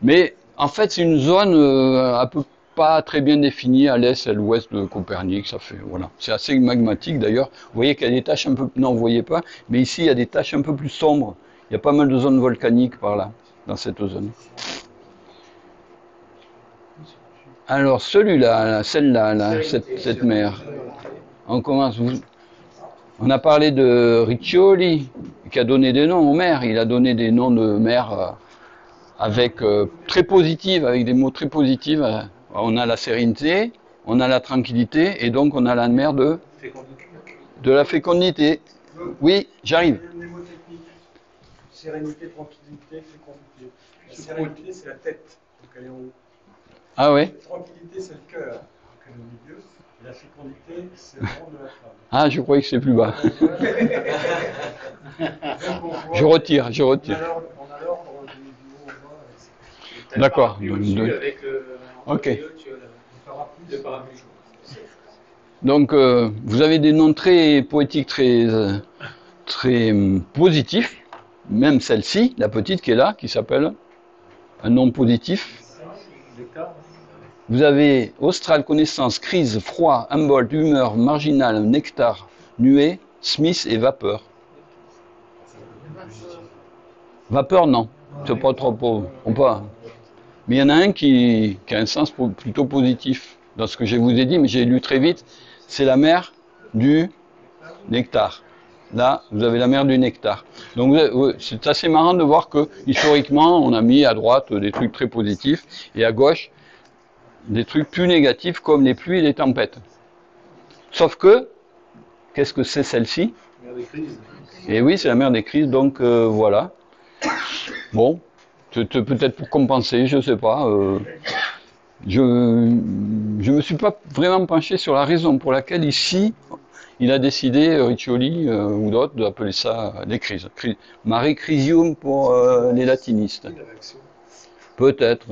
Mais en fait, c'est une zone un peu pas très bien définie à l'est et à l'ouest de Copernic. Ça fait, voilà. C'est assez magmatique d'ailleurs. Vous voyez qu'il y a des taches un peu, non, vous voyez pas, mais ici, il y a des taches un peu plus sombres. Il y a pas mal de zones volcaniques par là, dans cette zone. Alors, celui-là, celle-là, là, cette mer. On commence. On a parlé de Riccioli, qui a donné des noms aux mers. Il a donné des noms de mers avec très positives, avec des mots très positifs. On a la sérénité, on a la tranquillité, et donc on a la mer de la fécondité. Oui, j'arrive. Les mots techniques. Sérénité, tranquillité, fécondité. La sérénité, c'est la tête, donc elle est en haut. Ah ouais. La tranquillité, c'est le cœur, donc elle est au milieu. Et la fécondité, c'est le rond de la femme. Ah, je croyais que c'est plus bas. Je retire. On a l'ordre du haut au bas. D'accord. Avec ok. le parapluie. Donc, vous avez des noms très poétiques, très positifs. Même celle-ci, la petite qui est là, qui s'appelle un nom positif. Vous avez Austral, connaissance, crise, froid, Humboldt, humeur, marginal, nectar, nuée, Smith et vapeur. Vapeur, non. C'est pas trop. On peut. Mais il y en a un qui a un sens plutôt positif dans ce que je vous ai dit, mais j'ai lu très vite. C'est la mer du nectar. Là, vous avez la mer du nectar. Donc, c'est assez marrant de voir que, historiquement, on a mis à droite des trucs très positifs et à gauche des trucs plus négatifs comme les pluies et les tempêtes. Sauf que, qu'est-ce que c'est celle-ci? La mer des crises. Et oui, c'est la mer des crises, donc voilà. Bon, peut-être pour compenser, je ne sais pas. Je me suis pas vraiment penché sur la raison pour laquelle ici, il a décidé, Riccioli ou d'autres, d'appeler ça des crises. Mare crisium pour les latinistes. Peut-être.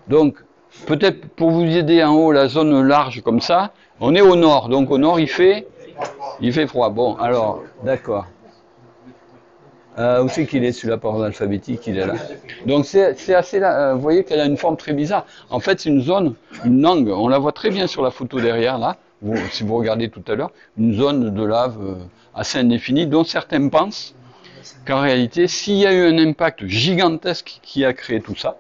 Donc, peut-être pour vous aider en haut, la zone large comme ça, on est au nord. Donc au nord, il fait froid. Bon, alors, d'accord. Où c'est qu'il est, celui-là, par ordre alphabétique, il est là. Donc c'est assez là, vous voyez qu'elle a une forme très bizarre. En fait, c'est une zone, une langue, on la voit très bien sur la photo derrière, là, si vous regardez tout à l'heure, une zone de lave assez indéfinie, dont certains pensent qu'en réalité, s'il y a eu un impact gigantesque qui a créé tout ça,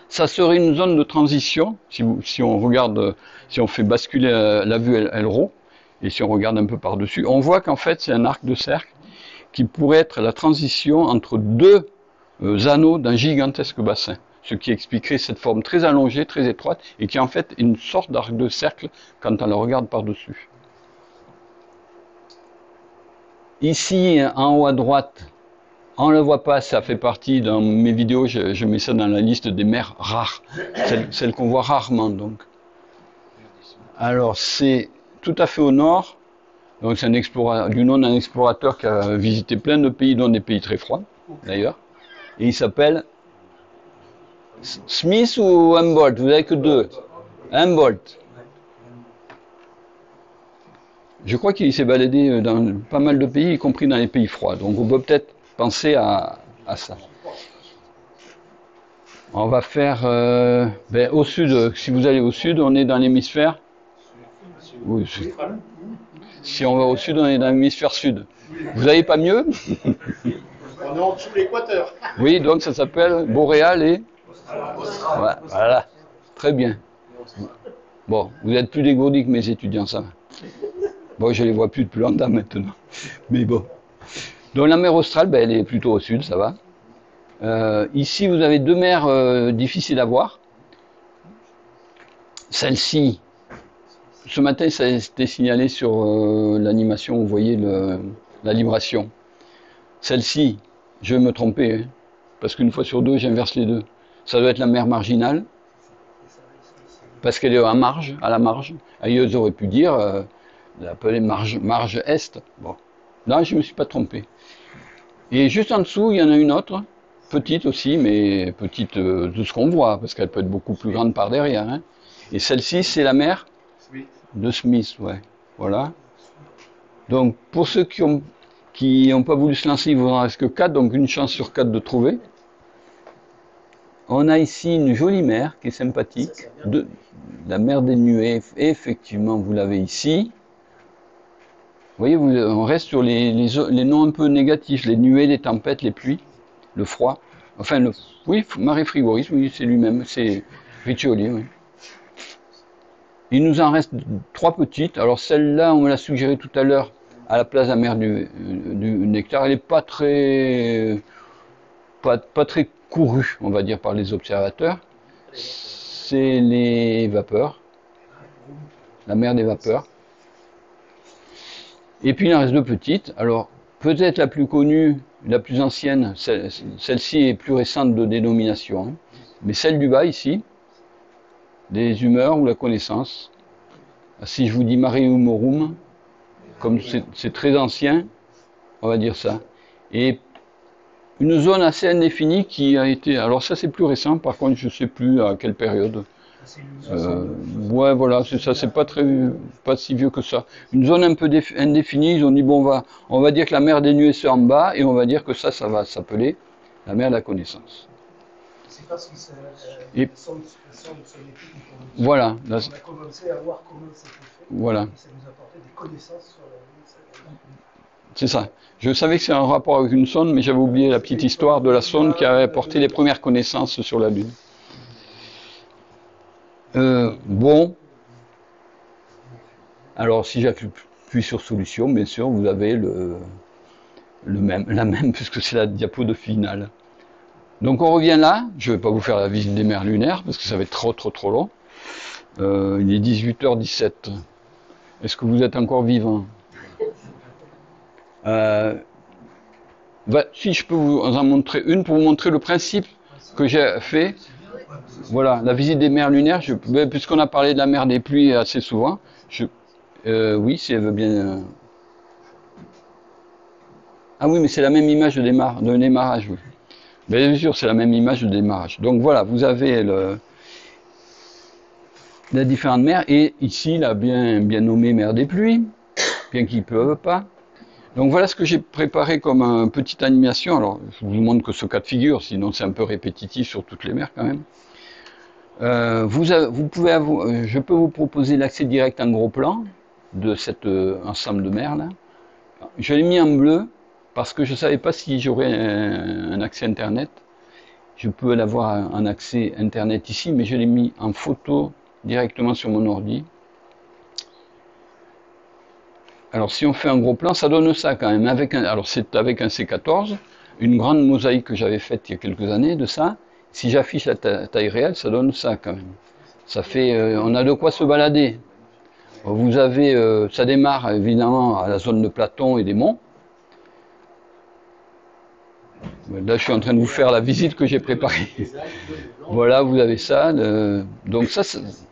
ça serait une zone de transition, si on regarde, si on fait basculer la vue LRO, et si on regarde un peu par-dessus, on voit qu'en fait, c'est un arc de cercle qui pourrait être la transition entre deux anneaux d'un gigantesque bassin, ce qui expliquerait cette forme très allongée, très étroite, et qui est en fait une sorte d'arc de cercle quand on le regarde par-dessus. Ici, en haut à droite, on ne le voit pas, ça fait partie, dans mes vidéos, je mets ça dans la liste des mers rares, celles qu'on voit rarement donc. Alors c'est tout à fait au nord, donc c'est du nom d'un explorateur qui a visité plein de pays, dont des pays très froids d'ailleurs, et il s'appelle Smith ou Humboldt, vous n'avez que deux. Humboldt. Je crois qu'il s'est baladé dans pas mal de pays, y compris dans les pays froids, donc on peut peut-être penser à ça. On va faire au sud, si vous allez au sud, on est dans l'hémisphère. Oui, si on va au sud, on est dans l'hémisphère sud. Vous n'avez pas mieux? On est en dessous de l'équateur. Oui, donc ça s'appelle boréal et... Ouais, voilà, très bien. Bon, vous êtes plus dégourdis que mes étudiants, ça va. Bon, je les vois plus depuis longtemps maintenant. Mais bon. Donc la mer australe, elle est plutôt au sud, ça va. Ici, vous avez deux mers difficiles à voir. Celle-ci, ce matin, ça a été signalé sur l'animation, vous voyez la libration. Celle-ci, je vais me tromper, hein, parce qu'une fois sur deux, j'inverse les deux. Ça doit être la mer marginale, parce qu'elle est à la marge. Ailleurs, ils auraient pu dire, l'appeler marge est. Bon, là, je ne me suis pas trompé. Et juste en dessous, il y en a une autre, petite aussi, mais petite de ce qu'on voit, parce qu'elle peut être beaucoup plus grande par derrière. Hein. Et celle-ci, c'est la mer de Smith, ouais. Voilà. Donc, pour ceux qui ont qui n'ont pas voulu se lancer, il vous en reste que 4, donc une chance sur 4 de trouver. On a ici une jolie mer qui est sympathique, la mer des nuées, effectivement vous l'avez ici. Vous voyez, on reste sur les noms un peu négatifs, les nuées, les tempêtes, les pluies, le froid. Enfin, oui, marée frigoriste, oui, c'est lui-même, c'est Riccioli, oui. Il nous en reste 3 petites. Alors celle-là, on me l'a suggéré tout à l'heure, à la place de la mer du Nectar. Elle n'est pas très courue, on va dire, par les observateurs. C'est les vapeurs, la mer des vapeurs. Et puis il en reste 2 petites. Alors peut-être la plus connue, la plus ancienne, celle-ci est plus récente de dénomination, hein. Mais celle du bas ici, des humeurs ou la connaissance. Si je vous dis Mare Humorum, comme c'est très ancien, on va dire ça. Et une zone assez indéfinie qui a été... Alors ça c'est plus récent, par contre je ne sais plus à quelle période. Ouais, voilà, c'est ça, c'est pas si vieux que ça. Une zone un peu indéfinie, ils ont dit bon, on va dire que la mer des nuées c'est en bas, et on va dire que ça va s'appeler la mer de la connaissance. C'est parce que Et voilà. On a commencé à voir comment c'était fait. Voilà. Et ça nous apportait des connaissances sur la Lune. C'est ça. Je savais que c'est un rapport avec une sonde, mais j'avais oublié la petite histoire de la sonde qui avait apporté les premières connaissances sur la Lune. Bon. Alors, si j'appuie sur solution, bien sûr, vous avez la même, puisque c'est la diapo de finale. Donc on revient là, je ne vais pas vous faire la visite des mers lunaires, parce que ça va être trop long. Il est 18h17. Est-ce que vous êtes encore vivant? Si je peux vous en montrer une, pour vous montrer le principe que j'ai fait. Voilà, la visite des mers lunaires, puisqu'on a parlé de la mer des pluies assez souvent, oui, si elle veut bien... Ah oui, mais c'est la même image de démarrage, oui. Bien sûr, c'est la même image de démarrage. Donc voilà, vous avez les différentes mers, et ici, la bien nommée mer des pluies, bien qu'il ne pleuve pas. Donc voilà ce que j'ai préparé comme une petite animation. Alors, je vous montre que ce cas de figure, sinon c'est un peu répétitif sur toutes les mers quand même. Je peux vous proposer l'accès direct en gros plan de cet ensemble de mers là. Je l'ai mis en bleu parce que je ne savais pas si j'aurais un accès internet. Je peux avoir un accès internet ici, mais je l'ai mis en photo directement sur mon ordi. Alors si on fait un gros plan, ça donne ça quand même. Alors c'est avec un C14, une grande mosaïque que j'avais faite il y a quelques années de ça. Si j'affiche la taille réelle, ça donne ça quand même. Ça fait, on a de quoi se balader. Vous avez, ça démarre évidemment à la zone de Platon et des monts. Là, je suis en train de vous faire la visite que j'ai préparée. Voilà, vous avez ça. Donc ça,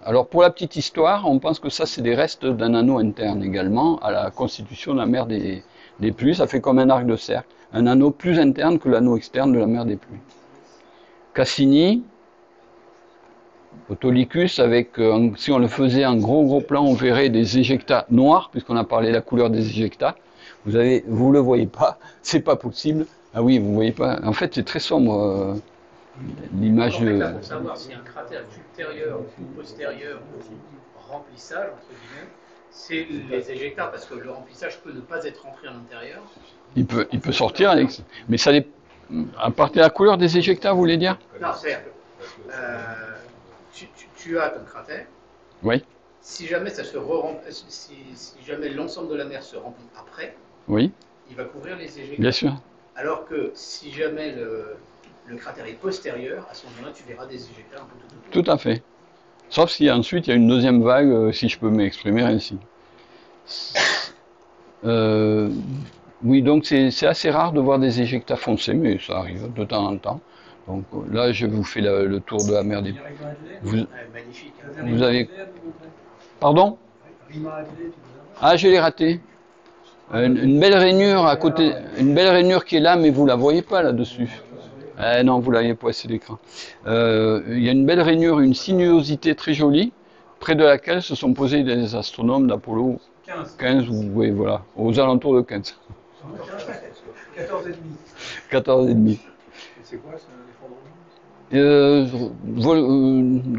alors pour la petite histoire, on pense que ça, c'est des restes d'un anneau interne également à la constitution de la mer des pluies. Ça fait comme un arc de cercle, un anneau plus interne que l'anneau externe de la mer des pluies. Cassini, Autolycus, avec, si on le faisait en gros plan, on verrait des éjectats noirs, puisqu'on a parlé de la couleur des éjectats. Vous le voyez pas, c'est pas possible. Ah oui, vous voyez pas. En fait, c'est très sombre l'image. En fait, là, pour savoir si un cratère ultérieur ou postérieur au remplissage, entre guillemets, c'est les éjectats, parce que le remplissage peut ne pas être rentré à l'intérieur. Il peut sortir, Alex. Mais ça à partir de la couleur des éjectats, vous voulez dire? Non, c'est tu as ton cratère. Oui. Si jamais ça se si jamais l'ensemble de la mer se remplit après, oui, il va couvrir les éjectats. Bien sûr. Alors que si jamais le cratère est postérieur, à ce moment-là, tu verras des éjectats un peu tout à fait. Sauf si ensuite il y a une deuxième vague, si je peux m'exprimer ainsi. Oui, donc c'est assez rare de voir des éjectats foncés, mais ça arrive de temps en temps. Donc là, je vous fais le tour de la mer des... magnifique. Vous avez... Pardon? Ah, je l'ai raté. Une belle rainure à côté, une belle rainure qui est là, mais vous la voyez pas là-dessus. Non, vous l'avez pas, c'est l'écran. Il y a une belle rainure, une sinuosité très jolie, près de laquelle se sont posés des astronomes d'Apollo 15 ou oui, voilà, aux alentours de 15. 14,5. 14,5. C'est quoi, c'est un effondrement?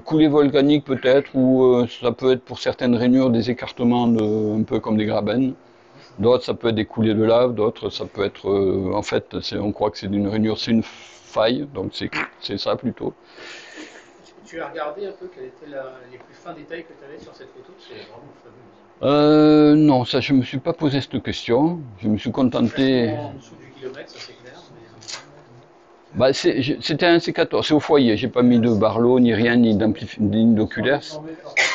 Coulée volcanique peut-être, ou ça peut être pour certaines rainures des écartements un peu comme des grabens. D'autres, ça peut être des coulées de lave, d'autres, ça peut être, en fait, on croit que c'est une rainure, c'est une faille, donc c'est ça plutôt. Tu as regardé un peu quels étaient les plus fins détails que tu avais sur cette photo? C'est vraiment fabuleux. Non, ça, je me suis pas posé cette question. Je me suis contenté. En dessous du kilomètre, ça c'est clair. Bah, c'était un C14, c'est au foyer. J'ai pas mis de barlow, ni rien, ni d'oculaire.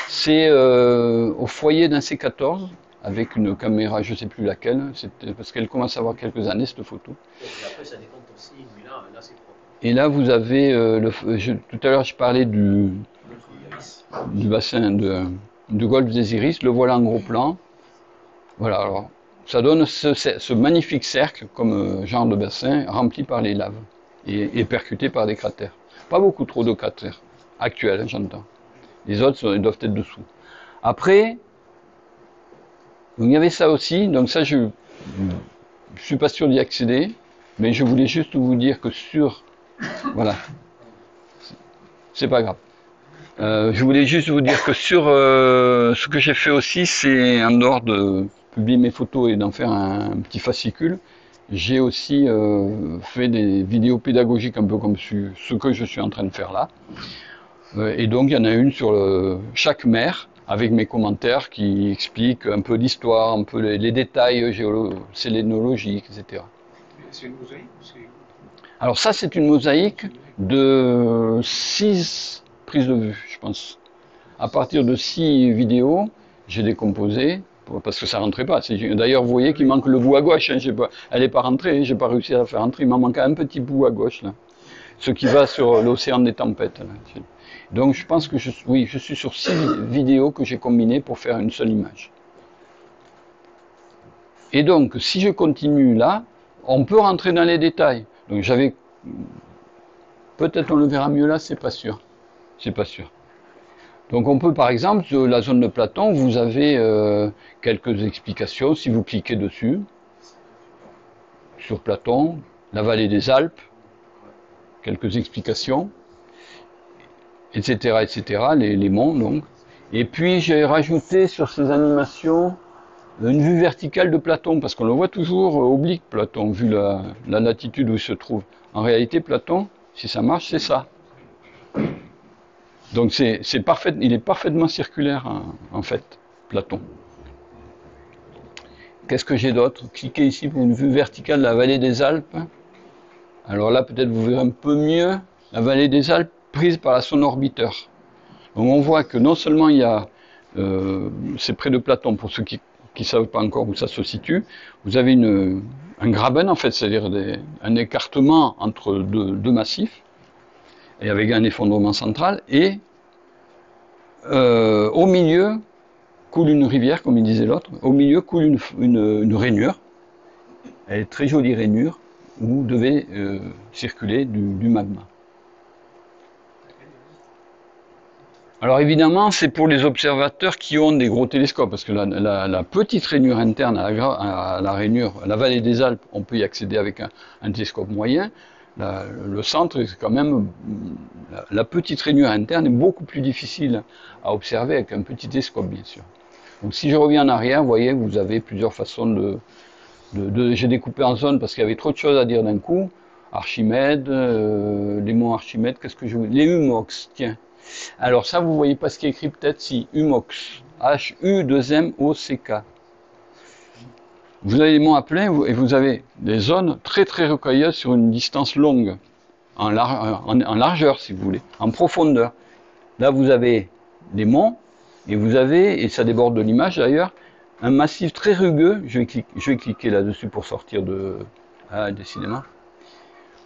C'est au foyer d'un C14 avec une caméra, je sais plus laquelle. C'était parce qu'elle commence à avoir quelques années cette photo. Et après, ça décompte aussi, mais là c'est propre. Et là, vous avez tout à l'heure, je parlais du bassin de golfe des Iris. Le voilà en gros plan. Voilà, alors ça donne ce magnifique cercle comme genre de bassin rempli par les laves et percuté par des cratères. Pas beaucoup trop de cratères actuels, j'entends. Les autres ils doivent être dessous. Après, il y avait ça aussi, donc ça je suis pas sûr d'y accéder, mais je voulais juste vous dire que voilà, c'est pas grave. Je voulais juste vous dire que sur ce que j'ai fait aussi, c'est en dehors de publier mes photos et d'en faire un petit fascicule, j'ai aussi fait des vidéos pédagogiques un peu comme ce que je suis en train de faire là. Et donc il y en a une sur chaque mer avec mes commentaires qui expliquent un peu l'histoire, un peu les détails sélénologiques, etc. C'est une mosaïque ou c'est... Alors ça c'est une mosaïque de 6 prises de vue, je pense. À partir de 6 vidéos, j'ai décomposé, parce que ça rentrait pas. D'ailleurs, vous voyez qu'il manque le bout à gauche. Hein, elle n'est pas rentrée, j'ai pas réussi à la faire rentrer. Il m'en manque un petit bout à gauche, là. Ce qui va sur l'océan des tempêtes. Là. Donc je pense que je suis sur 6 vidéos que j'ai combinées pour faire une seule image. Et donc, si je continue là, on peut rentrer dans les détails. Donc j'avais... Peut-être on le verra mieux là, c'est pas sûr. C'est pas sûr. Donc on peut par exemple, sur la zone de Platon, vous avez quelques explications si vous cliquez dessus. Sur Platon, la vallée des Alpes, quelques explications, etc., etc., les monts donc. Et puis j'ai rajouté sur ces animations une vue verticale de Platon, parce qu'on le voit toujours oblique Platon, vu la latitude où il se trouve. En réalité Platon, si ça marche, c'est ça. Donc il est parfaitement circulaire en fait, Platon. Qu'est-ce que j'ai d'autre? Cliquez ici pour une vue verticale de la vallée des Alpes. Alors là, peut-être vous verrez un peu mieux la vallée des Alpes prise par la sonde orbiteur. Donc on voit que non seulement il y a, c'est près de Platon pour ceux qui ne savent pas encore où ça se situe, vous avez un graben en fait, c'est-à-dire un écartement entre deux massifs, et avec un effondrement central, et au milieu coule une rivière, comme il disait l'autre, au milieu coule une rainure, elle est très jolie rainure, où devait circuler du magma. Alors évidemment, c'est pour les observateurs qui ont des gros télescopes, parce que la petite rainure interne à la vallée des Alpes, on peut y accéder avec un télescope moyen. Le centre, c'est quand même, la petite rainure interne est beaucoup plus difficile à observer avec un petit télescope, bien sûr. Donc si je reviens en arrière, vous voyez, vous avez plusieurs façons j'ai découpé en zones parce qu'il y avait trop de choses à dire d'un coup. Archimède, les monts Archimède, qu'est-ce que je veux dire? Les Humox, tiens. Alors ça, vous voyez pas ce qui est écrit peut-être, si, Humox, H-U-2-M-O-C-K. Vous avez les monts à plein et vous avez des zones très très rocailleuses sur une distance longue, en largeur si vous voulez, en profondeur. Là vous avez des monts et vous avez, et ça déborde de l'image d'ailleurs, un massif très rugueux. Je vais cliquer là-dessus pour sortir décidément.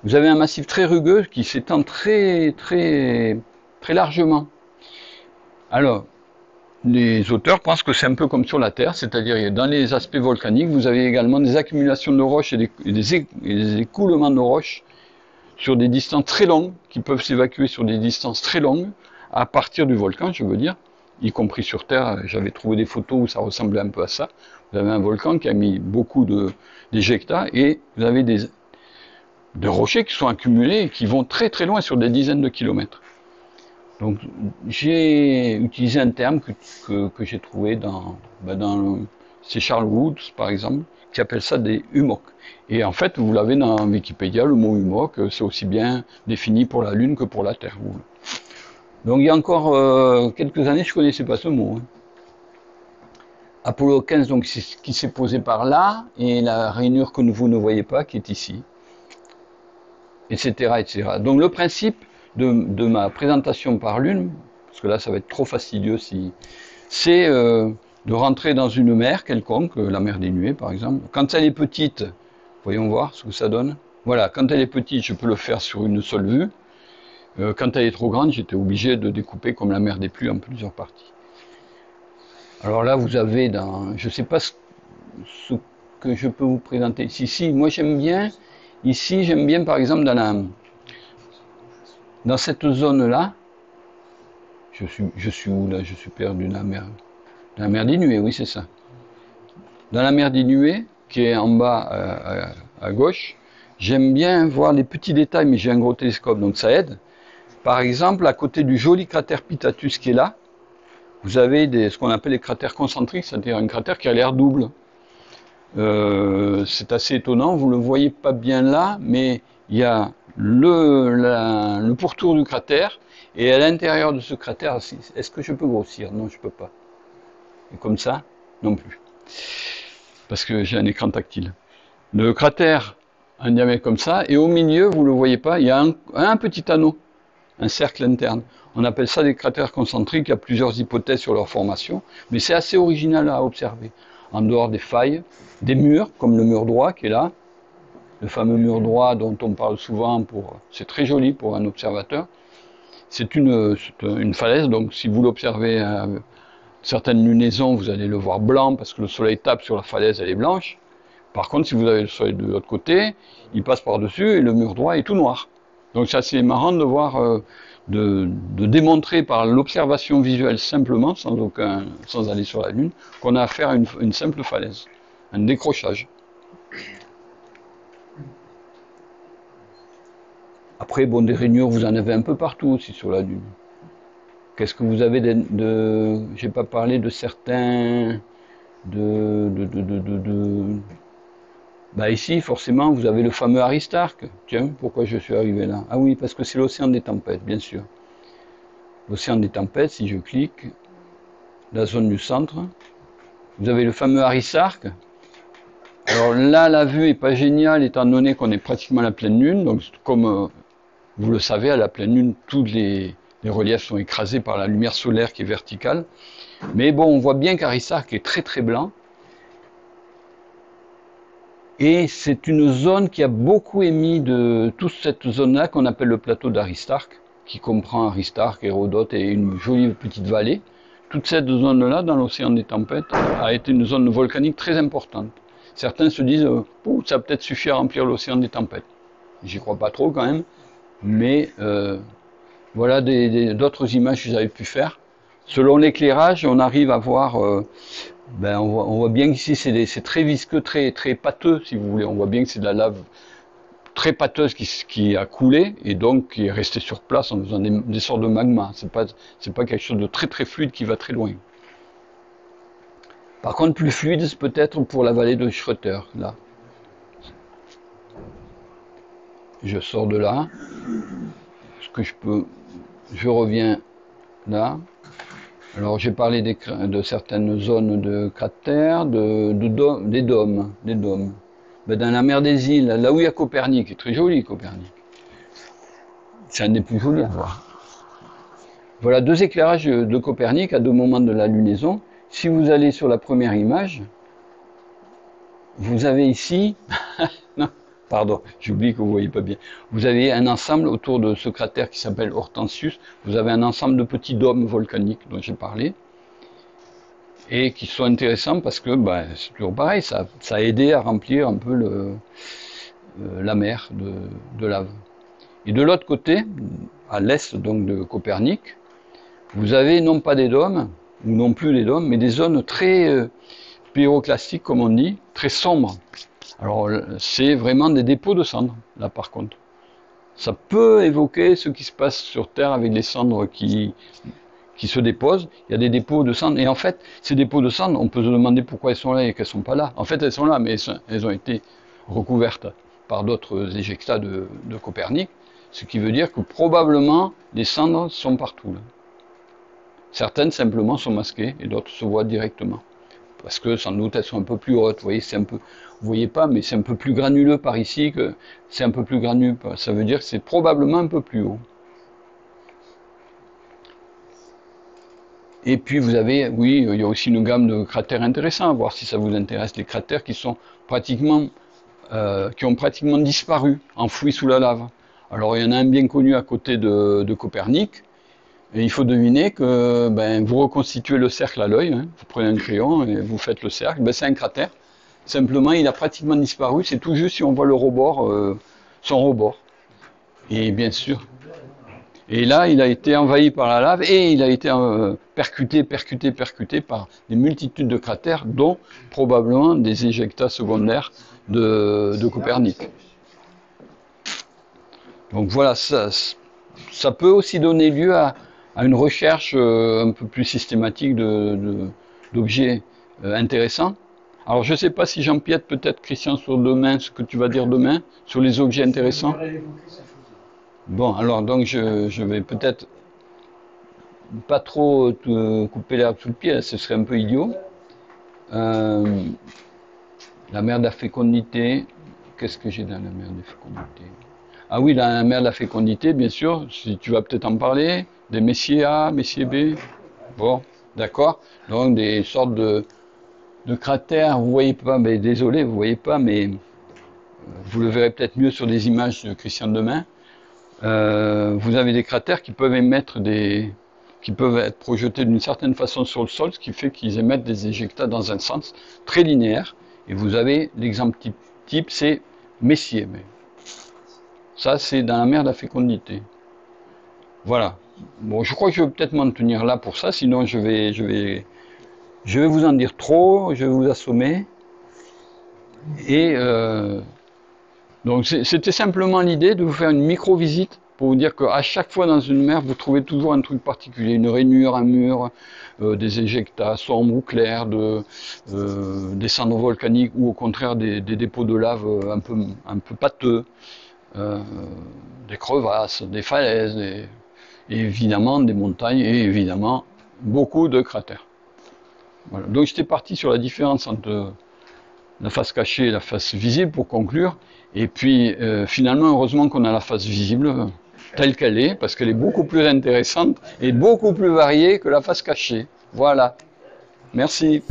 Vous avez un massif très rugueux qui s'étend très très très largement. Alors, les auteurs pensent que c'est un peu comme sur la Terre, c'est-à-dire dans les aspects volcaniques, vous avez également des accumulations de roches et des écoulements de roches sur des distances très longues, qui peuvent s'évacuer sur des distances très longues, à partir du volcan, je veux dire, y compris sur Terre. J'avais trouvé des photos où ça ressemblait un peu à ça. Vous avez un volcan qui a mis beaucoup d'éjecta et vous avez des rochers qui sont accumulés et qui vont très très loin sur des dizaines de kilomètres. Donc j'ai utilisé un terme que j'ai trouvé dans c'est Charles Woods par exemple, qui appelle ça des hummocks. Et en fait, vous l'avez dans Wikipédia, le mot hummock, c'est aussi bien défini pour la Lune que pour la Terre. Donc il y a encore quelques années, je ne connaissais pas ce mot. Apollo 15, donc, qui s'est posé par là, et la rainure que vous ne voyez pas, qui est ici, etc. etc. Donc le principe de ma présentation par Lune, parce que là ça va être trop fastidieux, c'est de rentrer dans une mer quelconque, la mer des Nuées par exemple. Quand elle est petite, voyons voir ce que ça donne. Voilà, quand elle est petite, je peux le faire sur une seule vue. Quand elle est trop grande, j'étais obligé de découper comme la mer des pluies en plusieurs parties. Alors là, vous avez je ne sais pas ce que je peux vous présenter ici. Si, moi j'aime bien, ici j'aime bien par exemple dans cette zone-là, je suis où là? Je suis perdu dans la mer des Nuées, oui c'est ça. Dans la mer des Nuées, qui est en bas à gauche, j'aime bien voir les petits détails, mais j'ai un gros télescope, donc ça aide. Par exemple, à côté du joli cratère Pitatus qui est là, vous avez ce qu'on appelle les cratères concentriques, c'est-à-dire un cratère qui a l'air double. C'est assez étonnant, vous ne le voyez pas bien là, mais il y a le pourtour du cratère, et à l'intérieur de ce cratère, est-ce que je peux grossir? Non, je ne peux pas. Et comme ça, non plus. Parce que j'ai un écran tactile. Le cratère, un diamètre comme ça, et au milieu, vous ne le voyez pas, il y a un petit anneau, un cercle interne. On appelle ça des cratères concentriques, il y a plusieurs hypothèses sur leur formation, mais c'est assez original à observer. En dehors des failles, des murs, comme le mur droit qui est là, le fameux mur droit dont on parle souvent, c'est très joli pour un observateur. C'est une falaise, donc si vous l'observez à certaines lunaisons, vous allez le voir blanc parce que le soleil tape sur la falaise, elle est blanche. Par contre, si vous avez le soleil de l'autre côté, il passe par-dessus et le mur droit est tout noir. Donc c'est assez marrant de voir, de démontrer par l'observation visuelle simplement, sans aller sur la Lune, qu'on a affaire à une simple falaise, un décrochage. Après, bon, des rainures, vous en avez un peu partout aussi sur la Lune. Qu'est-ce que vous avez j'ai pas parlé de certains... Bah ici, forcément, vous avez le fameux Aristarque. Tiens, pourquoi je suis arrivé là? Ah oui, parce que c'est l'océan des tempêtes, bien sûr. L'océan des tempêtes, si je clique, la zone du centre, vous avez le fameux Aristarque. Alors là, la vue est pas géniale, étant donné qu'on est pratiquement à la pleine lune. Donc, comme vous le savez, à la pleine lune, tous les reliefs sont écrasés par la lumière solaire qui est verticale. Mais bon, on voit bien qu'Aristarque est très très blanc. Et c'est une zone qui a beaucoup émis de toute cette zone-là qu'on appelle le plateau d'Aristarque, qui comprend Aristarque, Hérodote et une jolie petite vallée. Toute cette zone-là, dans l'océan des tempêtes, a été une zone volcanique très importante. Certains se disent, ça peut-être suffit à remplir l'océan des tempêtes. J'y crois pas trop quand même, mais voilà d'autres images que j'avais pu faire. Selon l'éclairage, on arrive à voir, on voit bien qu'ici c'est très visqueux, très pâteux si vous voulez. On voit bien que c'est de la lave très pâteuse qui a coulé et donc qui est restée sur place en faisant des sortes de magma. C'est pas quelque chose de très fluide qui va très loin. Par contre, plus fluide, c'est peut-être pour la vallée de Schroeter, là. Je sors de là. Je reviens là. Alors, j'ai parlé de certaines zones de cratères, des dômes. Dans la mer des îles, là où il y a Copernic, c'est très joli, Copernic. C'est un des plus jolis à voir. Voilà deux éclairages de Copernic à deux moments de la lunaison. Si vous allez sur la première image, vous avez ici, non, pardon, j'oublie que vous ne voyez pas bien, vous avez un ensemble autour de ce cratère qui s'appelle Hortensius, vous avez un ensemble de petits dômes volcaniques dont j'ai parlé, et qui sont intéressants parce que c'est toujours pareil, ça a aidé à remplir un peu la mer de lave. Et de l'autre côté, à l'est donc de Copernic, vous avez non pas des dômes, ou non plus les dômes, mais des zones très pyroclastiques, comme on dit, très sombres. Alors, c'est vraiment des dépôts de cendres, là par contre. Ça peut évoquer ce qui se passe sur Terre avec les cendres qui se déposent. Il y a des dépôts de cendres, et en fait, ces dépôts de cendres, on peut se demander pourquoi elles sont là et qu'elles ne sont pas là. En fait, elles sont là, mais elles ont été recouvertes par d'autres éjectats de Copernic, ce qui veut dire que probablement les cendres sont partout là. Certaines simplement sont masquées et d'autres se voient directement. Parce que sans doute elles sont un peu plus hautes, vous voyez, c'est un peu, vous voyez pas, mais c'est un peu plus granuleux par ici que c'est un peu plus granuleux. Ça veut dire que c'est probablement un peu plus haut. Et puis vous avez, oui, il y a aussi une gamme de cratères intéressants, à voir si ça vous intéresse, les cratères qui sont pratiquement, qui ont pratiquement disparu, enfouis sous la lave. Alors il y en a un bien connu à côté de Copernic, et il faut deviner que vous reconstituez le cercle à l'œil, hein, vous prenez un crayon et vous faites le cercle, c'est un cratère. Simplement, il a pratiquement disparu, c'est tout juste si on voit le rebord, son rebord. Et bien sûr. Et là, il a été envahi par la lave et il a été percuté par des multitudes de cratères, dont probablement des éjectats secondaires de Copernic. Donc voilà, ça peut aussi donner lieu à une recherche un peu plus systématique d'objets intéressants. Alors je ne sais pas si j'empiète peut-être, Christian, sur demain, ce que tu vas dire demain, sur les objets intéressants. Bon, alors donc je vais peut-être pas trop te couper l'herbe sous le pied, ce serait un peu idiot. La mer de la fécondité, qu'est-ce que j'ai dans la mer de la fécondité? Ah oui, la mer de la fécondité, bien sûr, si tu vas peut-être en parler, des Messier A, Messier B. Bon, d'accord. Donc des sortes de cratères, vous voyez pas, mais désolé, vous voyez pas, mais vous le verrez peut-être mieux sur des images de Christian demain. Vous avez des cratères qui peuvent émettre qui peuvent être projetés d'une certaine façon sur le sol, ce qui fait qu'ils émettent des éjectats dans un sens très linéaire. Et vous avez l'exemple type, c'est Messier. Mais ça, c'est dans la mer de la fécondité. Voilà. Bon, je crois que je vais peut-être m'en tenir là pour ça, sinon je vais vous en dire trop, je vais vous assommer. Et donc c'était simplement l'idée de vous faire une micro-visite pour vous dire qu'à chaque fois dans une mer, vous trouvez toujours un truc particulier, une rainure, un mur, des éjectats sombres ou clairs, des cendres volcaniques ou au contraire des dépôts de lave un peu pâteux, des crevasses, des falaises, et évidemment des montagnes et évidemment beaucoup de cratères. Voilà. Donc j'étais parti sur la différence entre la face cachée et la face visible pour conclure. Et puis finalement, heureusement qu'on a la face visible telle qu'elle est, parce qu'elle est beaucoup plus intéressante et beaucoup plus variée que la face cachée. Voilà. Merci.